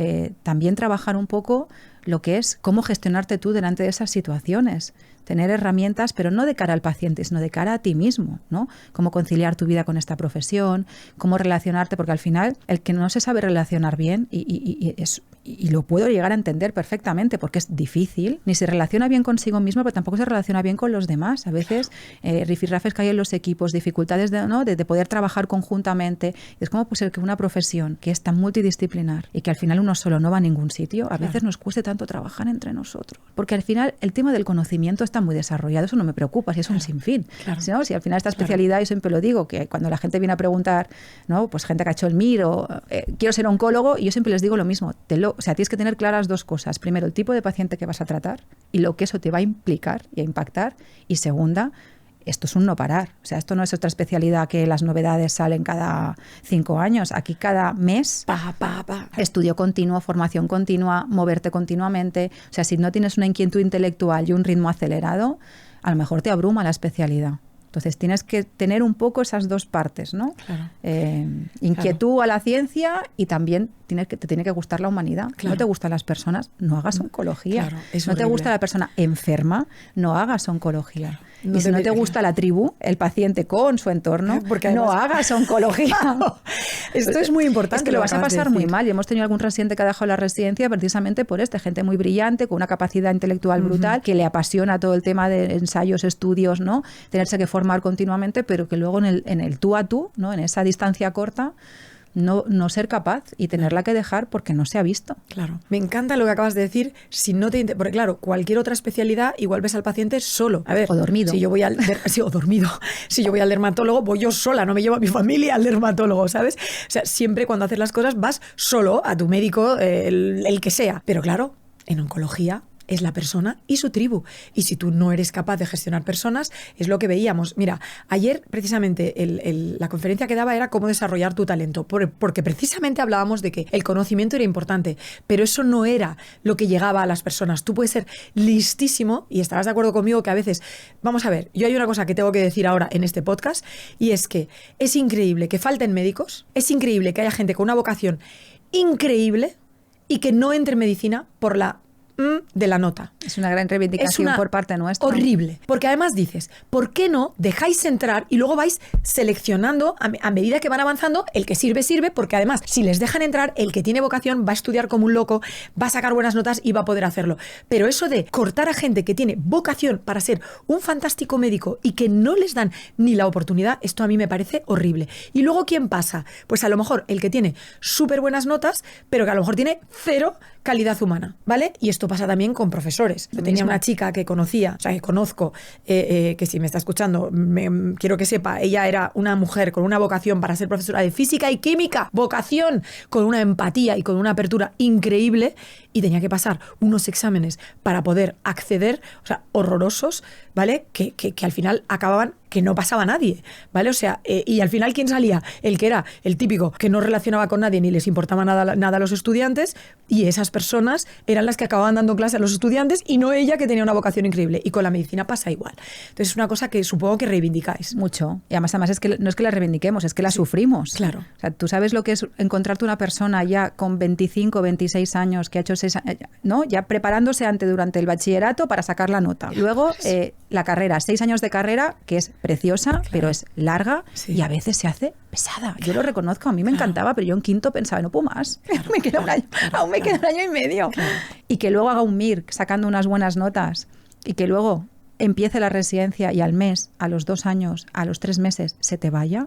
también trabajar un poco lo que es cómo gestionarte tú delante de esas situaciones. Tener herramientas, pero no de cara al paciente, sino de cara a ti mismo, ¿no? Cómo conciliar tu vida con esta profesión, cómo relacionarte, porque al final el que no se sabe relacionar bien, y lo puedo llegar a entender perfectamente, porque es difícil, ni se relaciona bien consigo mismo, pero tampoco se relaciona bien con los demás. A veces rifirrafes que hay en los equipos, dificultades de poder trabajar conjuntamente. Es como puede ser que una profesión que es tan multidisciplinar y que al final uno solo no va a ningún sitio, a veces nos cueste tanto trabajar entre nosotros. Porque al final el tema del conocimiento está muy desarrollado, eso no me preocupa, si es un sinfín. Claro. ¿No? Si al final esta especialidad, yo siempre lo digo, que cuando la gente viene a preguntar, ¿no? Pues gente que ha hecho el MIR o quiero ser oncólogo, y yo siempre les digo lo mismo, o sea, tienes que tener claras dos cosas. Primero, el tipo de paciente que vas a tratar y lo que eso te va a implicar y a impactar. Y segunda, esto es un no parar. O sea, esto no es otra especialidad que las novedades salen cada 5 años. Aquí cada mes, estudio continuo, formación continua, moverte continuamente. O sea, si no tienes una inquietud intelectual y un ritmo acelerado, a lo mejor te abruma la especialidad. Entonces tienes que tener un poco esas dos partes, ¿no? Claro. Inquietud a la ciencia y también te tiene que gustar la humanidad. Claro. No te gustan las personas, no hagas oncología. Claro, no te gusta la persona enferma, no hagas oncología. No, y si no te gusta la tribu, el paciente con su entorno, porque además, no hagas oncología. Esto es muy importante. Es que lo vas a pasar muy mal. Y hemos tenido algún residente que ha dejado la residencia precisamente por gente muy brillante, con una capacidad intelectual brutal, que le apasiona todo el tema de ensayos, estudios, ¿no? Tenerse que formar continuamente, pero que luego en el tú a tú, ¿no? En esa distancia corta, no ser capaz y tenerla que dejar porque no se ha visto. Claro. Me encanta lo que acabas de decir. Porque claro, cualquier otra especialidad igual ves al paciente solo. A ver, o dormido. Si yo voy o dormido. Si yo voy al dermatólogo, voy yo sola, no me llevo a mi familia al dermatólogo, ¿sabes? O sea, siempre cuando haces las cosas vas solo a tu médico, el que sea. Pero claro, en oncología es la persona y su tribu. Y si tú no eres capaz de gestionar personas, es lo que veíamos. Mira, ayer precisamente la conferencia que daba era cómo desarrollar tu talento, porque precisamente hablábamos de que el conocimiento era importante, pero eso no era lo que llegaba a las personas. Tú puedes ser listísimo, y estarás de acuerdo conmigo que a veces, vamos a ver, yo hay una cosa que tengo que decir ahora en este podcast, y es que es increíble que falten médicos, es increíble que haya gente con una vocación increíble y que no entre en medicina por la de la nota. Es una gran reivindicación por parte nuestra. Horrible. Porque además dices, ¿por qué no dejáis entrar y luego vais seleccionando a medida que van avanzando? El que sirve, porque además, si les dejan entrar, el que tiene vocación va a estudiar como un loco, va a sacar buenas notas y va a poder hacerlo. Pero eso de cortar a gente que tiene vocación para ser un fantástico médico y que no les dan ni la oportunidad, esto a mí me parece horrible. Y luego, ¿quién pasa? Pues a lo mejor el que tiene súper buenas notas, pero que a lo mejor tiene cero calidad humana, ¿vale? Y esto pasa también con profesores. Yo tenía una chica que conocía, o sea, que conozco, que si me está escuchando, quiero que sepa, ella era una mujer con una vocación para ser profesora de física y química, vocación, con una empatía y con una apertura increíble, y tenía que pasar unos exámenes para poder acceder, o sea, horrorosos, ¿vale? Que al final acababan que no pasaba nadie, ¿vale? O sea, y al final, ¿quién salía? El que era el típico que no relacionaba con nadie ni les importaba nada a los estudiantes, y esas personas eran las que acababan dando clase a los estudiantes y no ella, que tenía una vocación increíble. Y con la medicina pasa igual. Entonces es una cosa que supongo que reivindicáis. Mucho. Y además es que no es que la reivindiquemos, es que la sufrimos. Claro. O sea, tú sabes lo que es encontrarte una persona ya con 25, 26 años, que ha hecho 6 años, ¿no? Ya preparándose durante el bachillerato para sacar la nota. Luego, la carrera, 6 años de carrera, que es preciosa, claro, pero es larga, sí, y a veces se hace pesada. Yo lo reconozco, a mí me encantaba, pero yo en quinto pensaba, no puedo más, me queda un año, aún me queda un año y medio. Claro. Y que luego haga un MIR sacando unas buenas notas, y que luego empiece la residencia y al mes, a los 2 años, a los 3 meses se te vaya.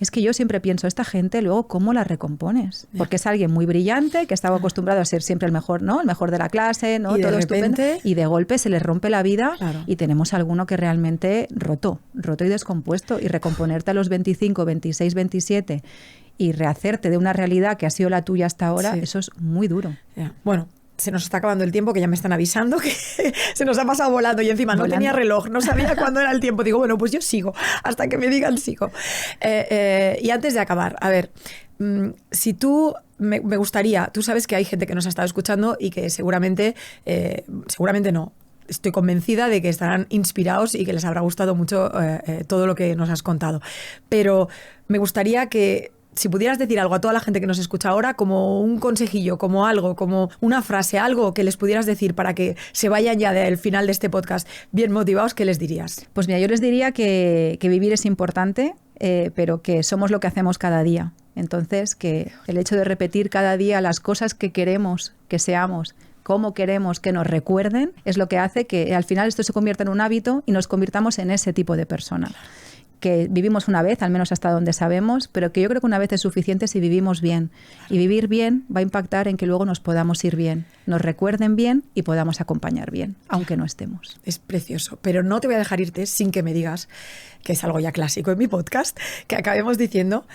Es que yo siempre pienso, esta gente luego, ¿cómo la recompones? Porque es alguien muy brillante, que estaba acostumbrado a ser siempre el mejor, ¿no? El mejor de la clase, ¿no? Y todo de repente, estupendo. Y de golpe se les rompe la vida, claro, y tenemos alguno que realmente roto y descompuesto. Y recomponerte a los 25, 26, 27 y rehacerte de una realidad que ha sido la tuya hasta ahora, sí, eso es muy duro. Bueno, se nos está acabando el tiempo, que ya me están avisando que se nos ha pasado volando, y encima no tenía reloj, no sabía cuándo era el tiempo. Digo, bueno, pues yo sigo, hasta que me digan sigo. Y antes de acabar, a ver, si tú, me gustaría, tú sabes que hay gente que nos ha estado escuchando y que seguramente no, estoy convencida de que estarán inspirados y que les habrá gustado mucho todo lo que nos has contado. Pero me gustaría que, si pudieras decir algo a toda la gente que nos escucha ahora, como un consejillo, como algo, como una frase, algo que les pudieras decir para que se vayan ya del final de este podcast bien motivados, ¿qué les dirías? Pues mira, yo les diría que vivir es importante, pero que somos lo que hacemos cada día. Entonces, que el hecho de repetir cada día las cosas que queremos que seamos, cómo queremos que nos recuerden, es lo que hace que al final esto se convierta en un hábito y nos convirtamos en ese tipo de persona. Que vivimos una vez, al menos hasta donde sabemos, pero que yo creo que una vez es suficiente si vivimos bien. Y vivir bien va a impactar en que luego nos podamos ir bien, nos recuerden bien y podamos acompañar bien, aunque no estemos. Es precioso, pero no te voy a dejar irte sin que me digas, que es algo ya clásico en mi podcast, que acabemos diciendo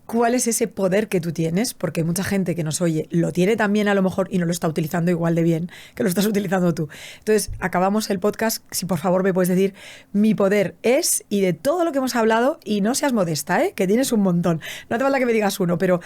cuál es ese poder que tú tienes, porque mucha gente que nos oye lo tiene también a lo mejor y no lo está utilizando igual de bien que lo estás utilizando tú. Entonces, acabamos el podcast, si por favor me puedes decir, mi poder es, y de todo lo que hemos hablado, y no seas modesta, que tienes un montón. No hace falta que me digas uno, pero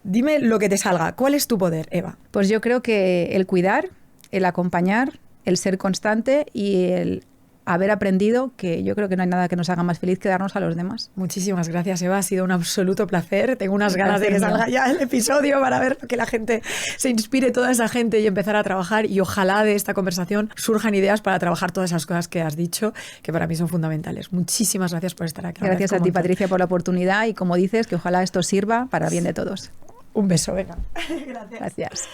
dime lo que te salga. ¿Cuál es tu poder, Eva? Pues yo creo que el cuidar, el acompañar, el ser constante y el haber aprendido que yo creo que no hay nada que nos haga más feliz que darnos a los demás. Muchísimas gracias, Eva. Ha sido un absoluto placer. Tengo unas ganas de que salga ya el episodio para ver que la gente se inspire, toda esa gente, y empezar a trabajar. Y ojalá de esta conversación surjan ideas para trabajar todas esas cosas que has dicho, que para mí son fundamentales. Muchísimas gracias por estar aquí. Gracias a ti, Patricia, por la oportunidad, y como dices, que ojalá esto sirva para bien de todos. Un beso, venga. Gracias.